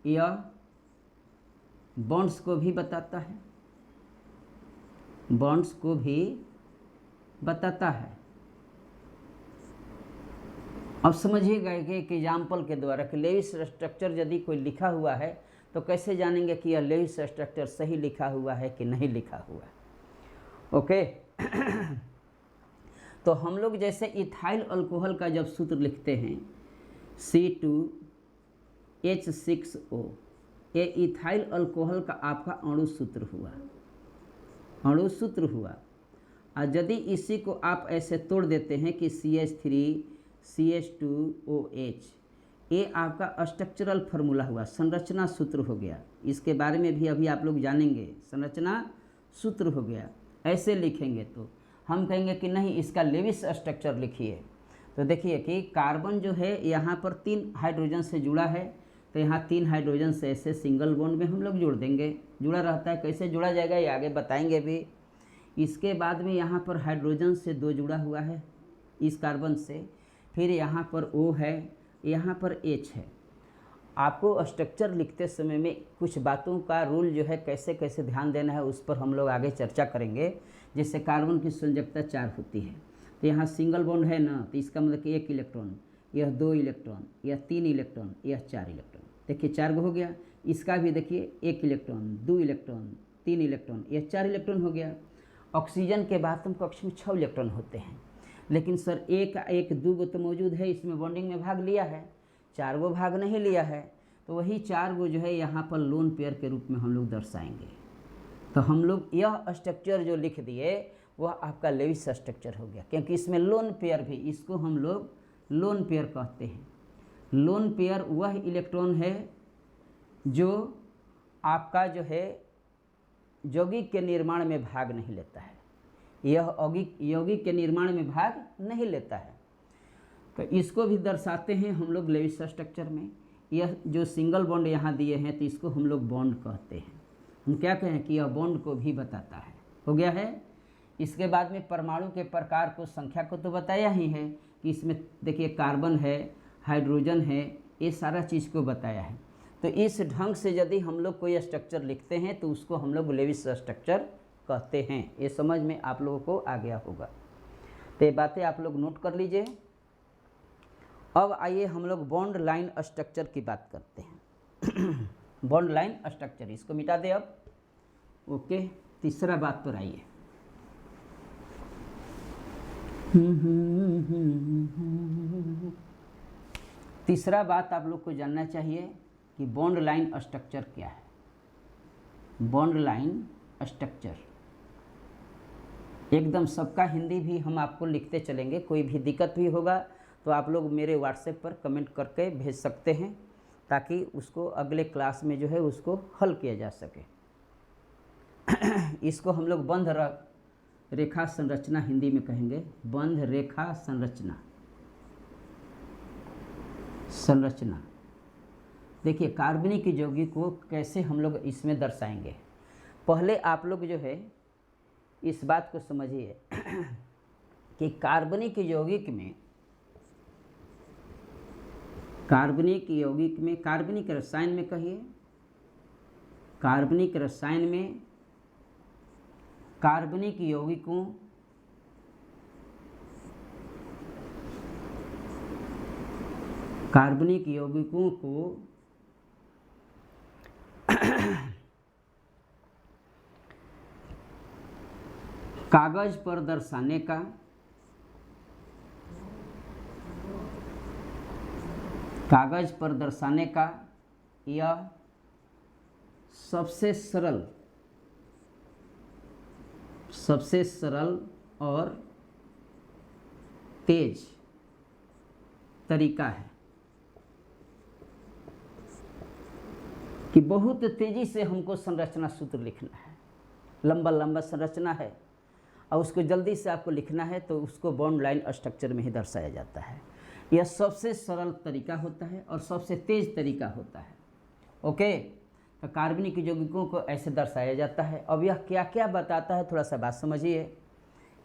यह बॉन्ड्स को भी बताता है, बॉन्ड्स को भी बताता है। अब समझिएगा कि एक एग्जाम्पल के द्वारा कि लेविस स्ट्रक्चर यदि कोई लिखा हुआ है तो कैसे जानेंगे कि यह लेविस स्ट्रक्चर सही लिखा हुआ है कि नहीं लिखा हुआ है। ओके तो हम लोग जैसे इथाइल अल्कोहल का जब सूत्र लिखते हैं C2H6O, ये इथाइल अल्कोहल का आपका अणु सूत्र हुआ। और यदि इसी को आप ऐसे तोड़ देते हैं कि CH3CH2OH, ये आपका स्ट्रक्चरल फार्मूला हुआ, संरचना सूत्र हो गया। इसके बारे में भी अभी आप लोग जानेंगे, संरचना सूत्र हो गया। ऐसे लिखेंगे तो हम कहेंगे कि नहीं, इसका लेविस स्ट्रक्चर लिखिए। तो देखिए कि कार्बन जो है यहाँ पर 3 हाइड्रोजन से जुड़ा है, तो यहाँ 3 हाइड्रोजन से ऐसे सिंगल बॉन्ड में हम लोग जोड़ देंगे। जुड़ा रहता है, कैसे जुड़ा जाएगा ये आगे बताएंगे भी। इसके बाद में यहाँ पर हाइड्रोजन से 2 जुड़ा हुआ है इस कार्बन से, फिर यहाँ पर O है, यहाँ पर H है। आपको स्ट्रक्चर लिखते समय में कुछ बातों का रूल जो है कैसे कैसे ध्यान देना है उस पर हम लोग आगे चर्चा करेंगे। जैसे कार्बन की संयोजकता 4 होती है, तो यहाँ सिंगल बॉन्ड है ना, तो इसका मतलब कि 1 इलेक्ट्रॉन, यह 2 इलेक्ट्रॉन, यह 3 इलेक्ट्रॉन, यह 4 इलेक्ट्रॉन। देखिए 4 हो गया। इसका भी देखिए 1 इलेक्ट्रॉन, 2 इलेक्ट्रॉन, 3 इलेक्ट्रॉन, यह 4 इलेक्ट्रॉन हो गया। ऑक्सीजन के बाद तुम कक्ष में 6 इलेक्ट्रॉन होते हैं, लेकिन सर एक 2 गो तो मौजूद है, इसमें बॉन्डिंग में भाग लिया है, 4 गो भाग नहीं लिया है, तो वही 4 गो जो है यहाँ पर लोन पेयर के रूप में हम लोग दर्शाएंगे। तो हम लोग यह स्ट्रक्चर जो लिख दिए वह आपका लेविस स्ट्रक्चर हो गया, क्योंकि इसमें लोन पेयर भी, इसको हम लोग लोन पेयर कहते हैं। लोन पेयर वह इलेक्ट्रॉन है जो आपका जो है यौगिक के निर्माण में भाग नहीं लेता है, यह यौगिक के निर्माण में भाग नहीं लेता है। तो इसको भी दर्शाते हैं हम लोग लेविस स्ट्रक्चर में। यह जो सिंगल बॉन्ड यहाँ दिए हैं तो इसको हम लोग बॉन्ड कहते हैं। हम क्या कहें कि यह बॉन्ड को भी बताता है। हो गया है। इसके बाद में परमाणु के प्रकार को, संख्या को तो बताया ही है कि इसमें देखिए कार्बन है, हाइड्रोजन है, ये सारा चीज़ को बताया है। तो इस ढंग से यदि हम लोग कोई स्ट्रक्चर लिखते हैं तो उसको हम लोग लेविस स्ट्रक्चर कहते हैं। ये समझ में आप लोगों को आ गया होगा। तो ये बातें आप लोग नोट कर लीजिए। अब आइए हम लोग बॉन्ड लाइन स्ट्रक्चर की बात करते हैं। बॉन्ड लाइन स्ट्रक्चर, इसको मिटा दे अब। ओके, तीसरा बात पर आइए। तीसरा बात आप लोग को जानना चाहिए कि बॉन्ड लाइन स्ट्रक्चर क्या है। बॉन्ड लाइन स्ट्रक्चर एकदम सबका हिंदी भी हम आपको लिखते चलेंगे। कोई भी दिक्कत भी होगा तो आप लोग मेरे व्हाट्सएप पर कमेंट करके भेज सकते हैं, ताकि उसको अगले क्लास में जो है उसको हल किया जा सके। इसको हम लोग बंध रेखा संरचना हिंदी में कहेंगे। बंध रेखा संरचना। देखिए कार्बनिक यौगिक को कैसे हम लोग इसमें दर्शाएंगे। पहले आप लोग जो है इस बात को समझिए कि कार्बनिक यौगिक में कार्बनिक रसायन में कहिए, कार्बनिक रसायन में कार्बनिक यौगिकों को कागज पर दर्शाने का यह सबसे सरल और तेज तरीका है कि बहुत तेजी से हमको संरचना सूत्र लिखना है। लंबा संरचना है और उसको जल्दी से आपको लिखना है, तो उसको बॉन्ड लाइन स्ट्रक्चर में ही दर्शाया जाता है। यह सबसे सरल तरीका होता है और सबसे तेज तरीका होता है। ओके, तो कार्बनिक यौगिकों को ऐसे दर्शाया जाता है। अब यह क्या क्या बताता है, थोड़ा सा बात समझिए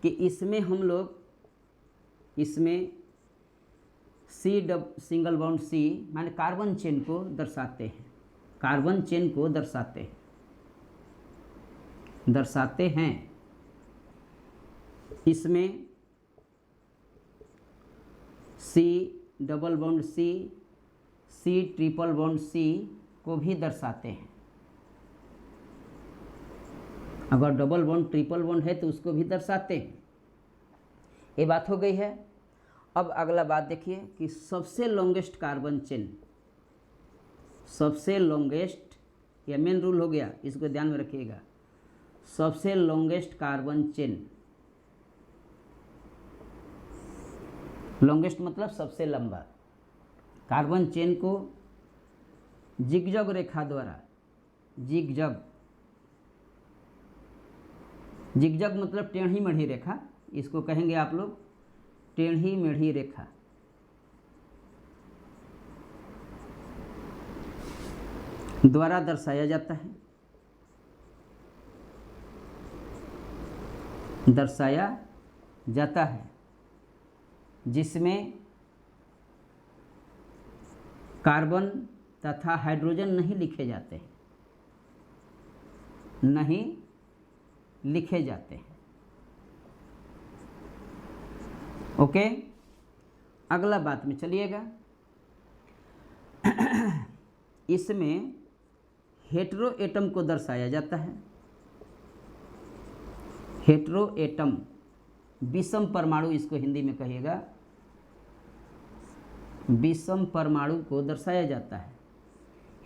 कि इसमें हम लोग सिंगल बॉन्ड C माने कार्बन चेन को दर्शाते हैं। इसमें C double bond C, C triple bond C को भी दर्शाते हैं। अगर डबल बॉन्ड ट्रिपल बॉन्ड है तो उसको भी दर्शाते हैं। ये बात हो गई है। अब अगला बात देखिए कि सबसे लॉन्गेस्ट कार्बन चेन, सबसे लॉन्गेस्ट, यह मेन रूल हो गया, इसको ध्यान में रखिएगा। सबसे लॉन्गेस्ट कार्बन चेन, लॉन्गेस्ट मतलब सबसे लंबा, कार्बन चेन को जिगजग रेखा द्वारा, जिगजग, जिगजग मतलब टेढ़ी मेढ़ी रेखा, इसको कहेंगे आप लोग टेढ़ी मेढ़ी रेखा, द्वारा दर्शाया जाता है, दर्शाया जाता है, जिसमें कार्बन तथा हाइड्रोजन नहीं लिखे जाते हैं, नहीं लिखे जाते हैं। ओके, अगला बात में चलिएगा। इसमें हेटेरो एटम को दर्शाया जाता है, हेटेरो एटम, विषम परमाणु इसको हिंदी में कहिएगा, विषम परमाणु को दर्शाया जाता है।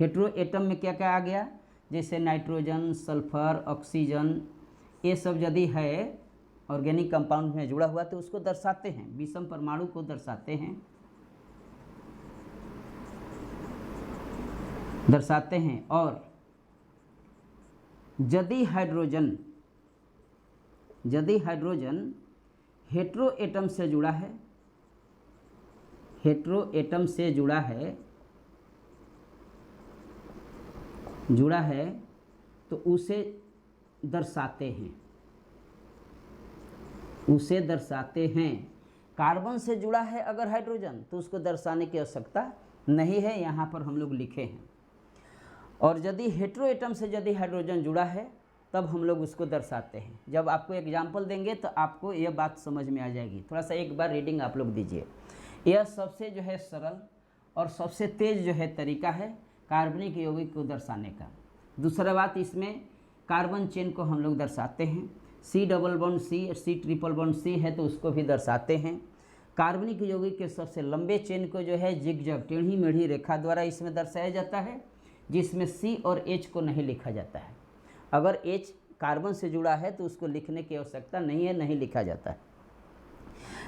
हेटेरो एटम में क्या क्या आ गया, जैसे नाइट्रोजन, सल्फर, ऑक्सीजन, ये सब यदि है ऑर्गेनिक कंपाउंड में जुड़ा हुआ तो उसको दर्शाते हैं, विषम परमाणु को दर्शाते हैं, दर्शाते हैं। और यदि हाइड्रोजन, यदि हाइड्रोजन हेटेरो एटम से जुड़ा है, हेटेरो एटम से जुड़ा है, जुड़ा है तो उसे दर्शाते हैं, उसे दर्शाते हैं। कार्बन से जुड़ा है अगर हाइड्रोजन तो उसको दर्शाने की आवश्यकता नहीं है, यहाँ पर हम लोग लिखे हैं। और यदि हेटेरो एटम से यदि हाइड्रोजन जुड़ा है तब हम लोग उसको दर्शाते हैं। जब आपको एग्जाम्पल देंगे तो आपको यह बात समझ में आ जाएगी। थोड़ा सा एक बार रीडिंग आप लोग दीजिए। यह सबसे जो है सरल और सबसे तेज जो है तरीका है कार्बनिक यौगिक को दर्शाने का। दूसरा बात, इसमें कार्बन चेन को हम लोग दर्शाते हैं, C double bond C, C triple bond C है तो उसको भी दर्शाते हैं। कार्बनिक यौगिक के सबसे लंबे चेन को जो है जिगजैग, टेढ़ी मेढ़ी रेखा द्वारा इसमें दर्शाया जाता है, जिसमें सी और एच को नहीं लिखा जाता है। अगर एच कार्बन से जुड़ा है तो उसको लिखने की आवश्यकता नहीं है, नहीं लिखा जाता है।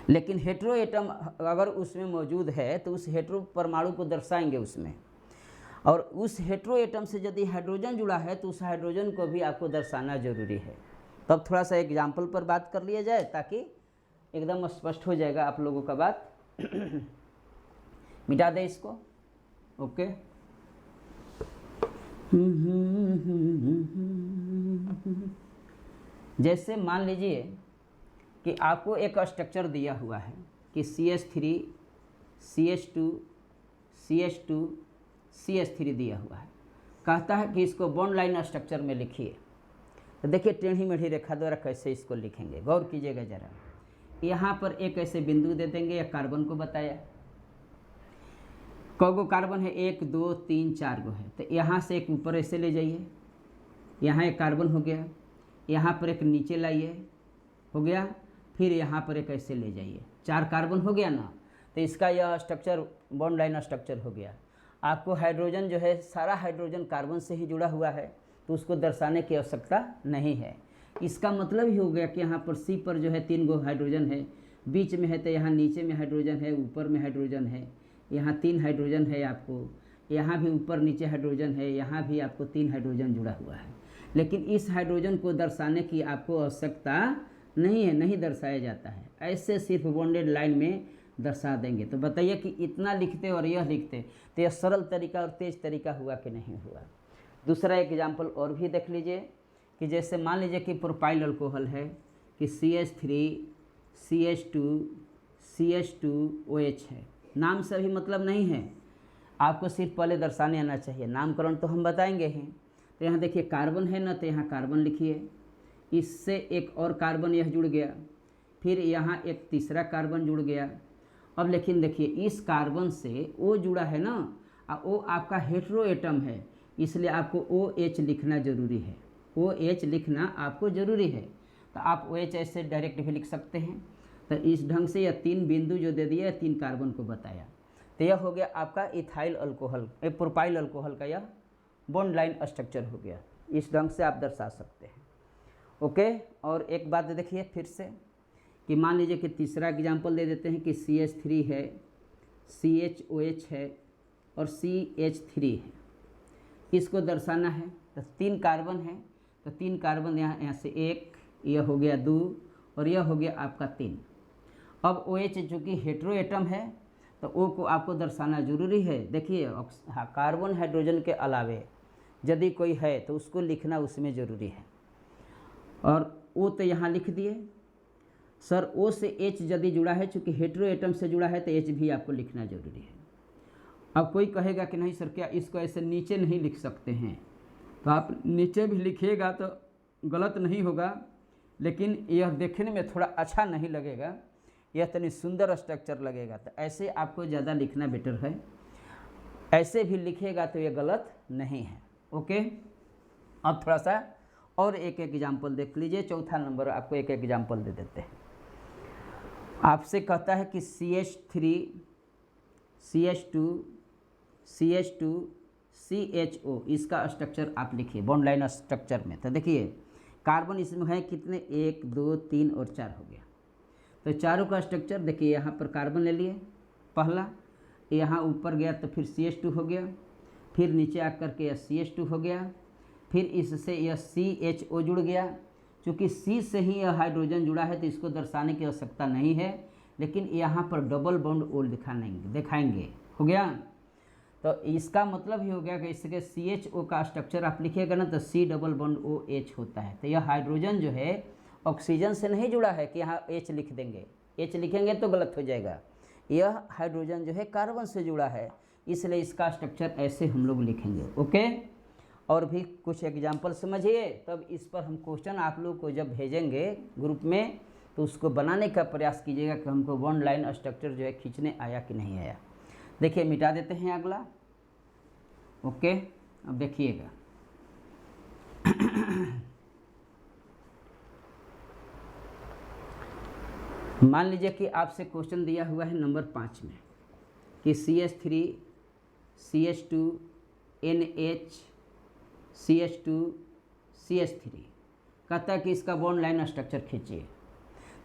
लेकिन हेटेरो एटम अगर उसमें मौजूद है तो उस हेटेरो परमाणु को दर्शाएंगे उसमें। और उस हेटेरो एटम से यदि हाइड्रोजन जुड़ा है तो उस हाइड्रोजन को भी आपको दर्शाना जरूरी है। तब थोड़ा सा एग्जाम्पल पर बात कर लिया जाए ताकि एकदम स्पष्ट हो जाएगा आप लोगों का बात। मिटा दे इसको। ओके, जैसे मान लीजिए कि आपको एक स्ट्रक्चर दिया हुआ है कि CH3 CH2 CH2 CH3 दिया हुआ है, कहता है कि इसको बॉन्ड लाइन स्ट्रक्चर में लिखिए। तो देखिए टेढ़ी मेढ़ी रेखा द्वारा कैसे इसको लिखेंगे, गौर कीजिएगा ज़रा। यहाँ पर एक ऐसे बिंदु दे देंगे, या कार्बन को बताया कौगो कार्बन है, 1 2 3 4 गो है, तो यहाँ से एक ऊपर ऐसे ले जाइए, यहाँ एक कार्बन हो गया, यहाँ पर एक नीचे लाइए, हो गया, फिर यहाँ पर एक ऐसे ले जाइए, 4 कार्बन हो गया ना। तो इसका यह स्ट्रक्चर बॉन्ड लाइन स्ट्रक्चर हो गया। आपको हाइड्रोजन जो है सारा हाइड्रोजन कार्बन से ही जुड़ा हुआ है तो उसको दर्शाने की आवश्यकता नहीं है। इसका मतलब ही हो गया कि यहाँ पर सी पर जो है 3 गो हाइड्रोजन है, बीच में है तो यहाँ नीचे में हाइड्रोजन है, ऊपर में हाइड्रोजन है, यहाँ 3 हाइड्रोजन है आपको, यहाँ भी ऊपर नीचे हाइड्रोजन है, यहाँ भी आपको 3 हाइड्रोजन जुड़ा हुआ है। लेकिन इस हाइड्रोजन को दर्शाने की आपको आवश्यकता नहीं है, नहीं दर्शाया जाता है, ऐसे सिर्फ बॉन्डेड लाइन में दर्शा देंगे। तो बताइए कि इतना लिखते और यह लिखते तो यह सरल तरीका और तेज तरीका हुआ कि नहीं हुआ। दूसरा एग्जाम्पल और भी देख लीजिए कि जैसे मान लीजिए कि प्रोपाइल अल्कोहल है कि CH3 CH2 CH2OH है। नाम से भी मतलब नहीं है, आपको सिर्फ पहले दर्शाने आना चाहिए, नामकरण तो हम बताएंगे ही। तो यहाँ देखिए कार्बन है ना, तो यहाँ कार्बन लिखिए, इससे एक और कार्बन यह जुड़ गया, फिर यहाँ एक तीसरा कार्बन जुड़ गया, अब लेकिन देखिए इस कार्बन से O जुड़ा है ना, O आपका हेटेरो एटम है, इसलिए आपको OH लिखना जरूरी है। OH लिखना आपको ज़रूरी है। तो आप OH ऐसे डायरेक्ट भी लिख सकते हैं। तो इस ढंग से यह 3 बिंदु जो दे दिया 3 कार्बन को बताया। तो यह हो गया आपका इथाइल अल्कोहल, प्रोपाइल अल्कोहल का यह बॉन्ड लाइन स्ट्रक्चर हो गया। इस ढंग से आप दर्शा सकते हैं। ओके, और एक बात देखिए फिर से कि मान लीजिए कि तीसरा एग्जाम्पल दे देते हैं कि CH3 है, CHOH है और CH3 है। इसको दर्शाना है तो 3 कार्बन है, तो 3 कार्बन यहाँ से 1, यह हो गया 2 और यह हो गया आपका 3। अब OH चूँकि हेटेरो एटम है तो O को आपको दर्शाना जरूरी है। देखिए कार्बन हाइड्रोजन के अलावे यदि कोई है तो उसको लिखना उसमें ज़रूरी है। और O तो यहाँ लिख दिए सर। O से H यदि जुड़ा है, चूँकि हेटेरो एटम से जुड़ा है तो H भी आपको लिखना जरूरी है। अब कोई कहेगा कि नहीं सर क्या इसको ऐसे नीचे नहीं लिख सकते हैं, तो आप नीचे भी लिखिएगा तो गलत नहीं होगा, लेकिन यह देखने में थोड़ा अच्छा नहीं लगेगा, यह तनी सुंदर स्ट्रक्चर लगेगा। तो ऐसे आपको ज़्यादा लिखना बेटर है, ऐसे भी लिखिएगा तो यह गलत नहीं है। ओके, अब थोड़ा सा और एक एग्जाम्पल देख लीजिए। चौथा नंबर आपको एक एग्जाम्पल दे देते हैं। आपसे कहता है कि CH3 CH2 CH2 CHO, इसका स्ट्रक्चर आप लिखिए बॉन्ड लाइन स्ट्रक्चर में। तो देखिए कार्बन इसमें है कितने, 1 2 3 और 4 हो गया। तो चारों का स्ट्रक्चर देखिए, यहाँ पर कार्बन ले लिए पहला, यहाँ ऊपर गया तो फिर CH2 हो गया, फिर नीचे आकर के यह CH2 हो गया, फिर इससे यह CHO जुड़ गया। चूँकि C से ही यह हाइड्रोजन जुड़ा है तो इसको दर्शाने की आवश्यकता नहीं है, लेकिन यहाँ पर डबल बॉन्ड O दिखाएंगे। हो गया, तो इसका मतलब ही हो गया कि इसके CHO का स्ट्रक्चर आप लिखिएगा ना तो C डबल बॉन्ड OH होता है। तो यह हाइड्रोजन जो है ऑक्सीजन से नहीं जुड़ा है कि यहाँ H लिख देंगे, H लिखेंगे तो गलत हो जाएगा। यह हाइड्रोजन जो है कार्बन से जुड़ा है, इसलिए इसका स्ट्रक्चर ऐसे हम लोग लिखेंगे। ओके, और भी कुछ एग्जाम्पल समझिए, तब इस पर हम क्वेश्चन आप लोग को जब भेजेंगे ग्रुप में तो उसको बनाने का प्रयास कीजिएगा कि हमको बॉन्ड लाइन स्ट्रक्चर जो है खींचने आया कि नहीं आया। देखिए मिटा देते हैं अगला। ओके, अब देखिएगा मान लीजिए कि आपसे क्वेश्चन दिया हुआ है नंबर 5 में कि CH3 CH2 NH CH2 CH3, कहता है कि इसका बॉन्ड लाइन स्ट्रक्चर खींचिए।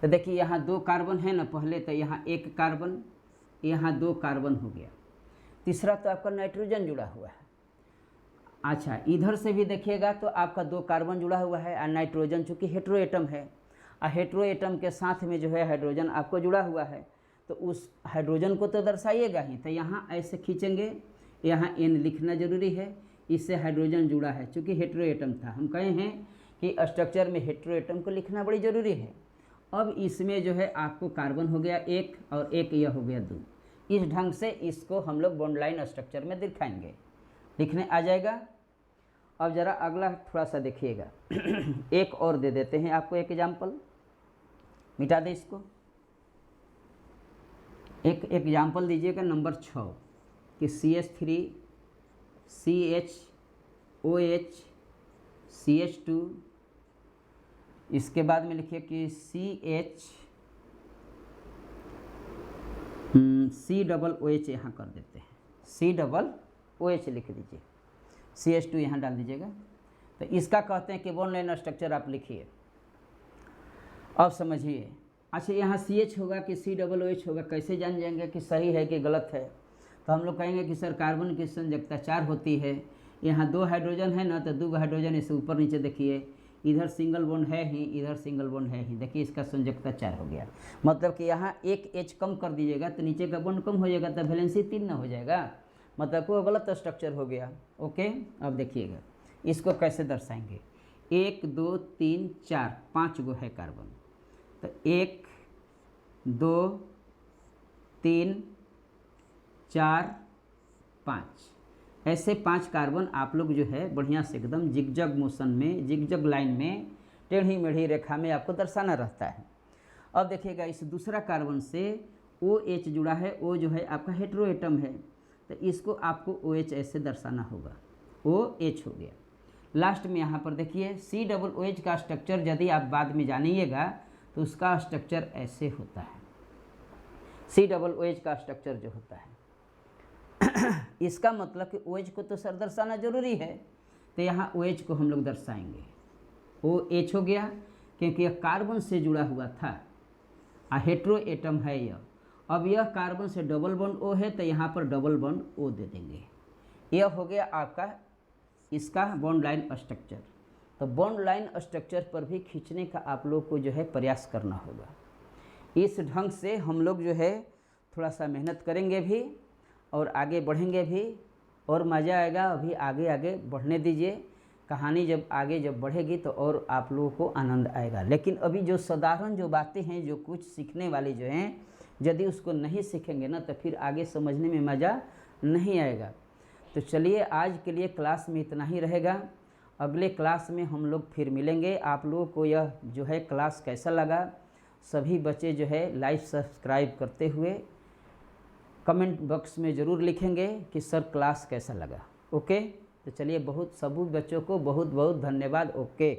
तो देखिए यहाँ 2 कार्बन है ना पहले, तो यहाँ 1 कार्बन, यहाँ 2 कार्बन हो गया। तीसरा तो आपका नाइट्रोजन जुड़ा हुआ है। अच्छा, इधर से भी देखिएगा तो आपका 2 कार्बन जुड़ा हुआ है और नाइट्रोजन चूँकि हेटेरो एटम है, और हेटेरो एटम के साथ में जो है हाइड्रोजन आपको जुड़ा हुआ है, तो उस हाइड्रोजन को तो दर्शाइएगा ही। तो यहाँ ऐसे खींचेंगे, यहाँ N लिखना जरूरी है, इससे हाइड्रोजन जुड़ा है चूँकि हेटेरो एटम था। हम कहे हैं कि स्ट्रक्चर में हेटेरो एटम को लिखना बड़ी ज़रूरी है। अब इसमें जो है आपको कार्बन हो गया 1 और 1 यह हो गया 2। इस ढंग से इसको हम लोग बॉन्ड लाइन स्ट्रक्चर में दिखाएंगे, लिखने आ जाएगा। अब ज़रा अगला थोड़ा सा देखिएगा एक और दे देते हैं आपको एक एग्जाम्पल, मिटा दे इसको। एक एग्जाम्पल दीजिएगा नंबर 6 कि CH3 CHOH CH2, इसके बाद में लिखिए कि C डबल OH यहाँ कर देते हैं, C डबल OH लिख दीजिए, CH2 यहाँ डाल दीजिएगा। तो इसका कहते हैं कि बॉन्ड लाइन स्ट्रक्चर आप लिखिए। अब समझिए, अच्छा यहाँ CH होगा कि C डबल OH होगा, कैसे जान जाएंगे कि सही है कि गलत है? तो हम लोग कहेंगे कि सर कार्बन की संयोजकता 4 होती है, यहाँ 2 हाइड्रोजन है ना, तो 2 हाइड्रोजन इसे ऊपर नीचे देखिए, इधर सिंगल बॉन्ड है ही, इधर सिंगल बॉन्ड है ही, देखिए इसका संयोजकता 4 हो गया। मतलब कि यहाँ एक H कम कर दीजिएगा तो नीचे का बॉन्ड कम हो जाएगा, तो वैलेंसी 3 ना हो जाएगा, मतलब वो गलत स्ट्रक्चर हो गया। ओके, अब देखिएगा इसको कैसे दर्शाएंगे। 1 2 3 4 5 गो है कार्बन, तो 1 2 3 4 5 ऐसे 5 कार्बन आप लोग जो है बढ़िया से एकदम जिगजग मोशन में, जिगजग लाइन में, टेढ़ी मेढ़ी रेखा में आपको दर्शाना रहता है। अब देखिएगा इस दूसरा कार्बन से OH जुड़ा है, O जो है आपका हेटेरो एटम है, तो इसको आपको OH ऐसे दर्शाना होगा, OH हो गया। लास्ट में यहाँ पर देखिए COOH का स्ट्रक्चर यदि आप बाद में जानिएगा तो उसका स्ट्रक्चर ऐसे होता है, COOH का स्ट्रक्चर जो होता है इसका मतलब कि OH को तो सर दर्शाना जरूरी है, तो यहाँ OH को हम लोग दर्शाएंगे, OH हो गया क्योंकि यह कार्बन से जुड़ा हुआ था, हेटेरो एटम है यह। अब यह कार्बन से डबल बॉन्ड O है तो यहाँ पर डबल बॉन्ड O दे देंगे। यह हो गया आपका इसका बॉन्ड लाइन स्ट्रक्चर। तो बॉन्ड लाइन स्ट्रक्चर पर भी खींचने का आप लोग को जो है प्रयास करना होगा। इस ढंग से हम लोग जो है थोड़ा सा मेहनत करेंगे भी और आगे बढ़ेंगे भी और मज़ा आएगा। अभी आगे आगे बढ़ने दीजिए, कहानी जब आगे बढ़ेगी तो और आप लोगों को आनंद आएगा। लेकिन अभी जो साधारण जो बातें हैं, जो कुछ सीखने वाली जो हैं, यदि उसको नहीं सीखेंगे ना तो फिर आगे समझने में मज़ा नहीं आएगा। तो चलिए आज के लिए क्लास में इतना ही रहेगा। अगले क्लास में हम लोग फिर मिलेंगे। आप लोगों को यह जो है क्लास कैसा लगा, सभी बच्चे जो है लाइक सब्सक्राइब करते हुए कमेंट बॉक्स में ज़रूर लिखेंगे कि सर क्लास कैसा लगा। ओके, तो चलिए सभी बच्चों को बहुत बहुत धन्यवाद। ओके।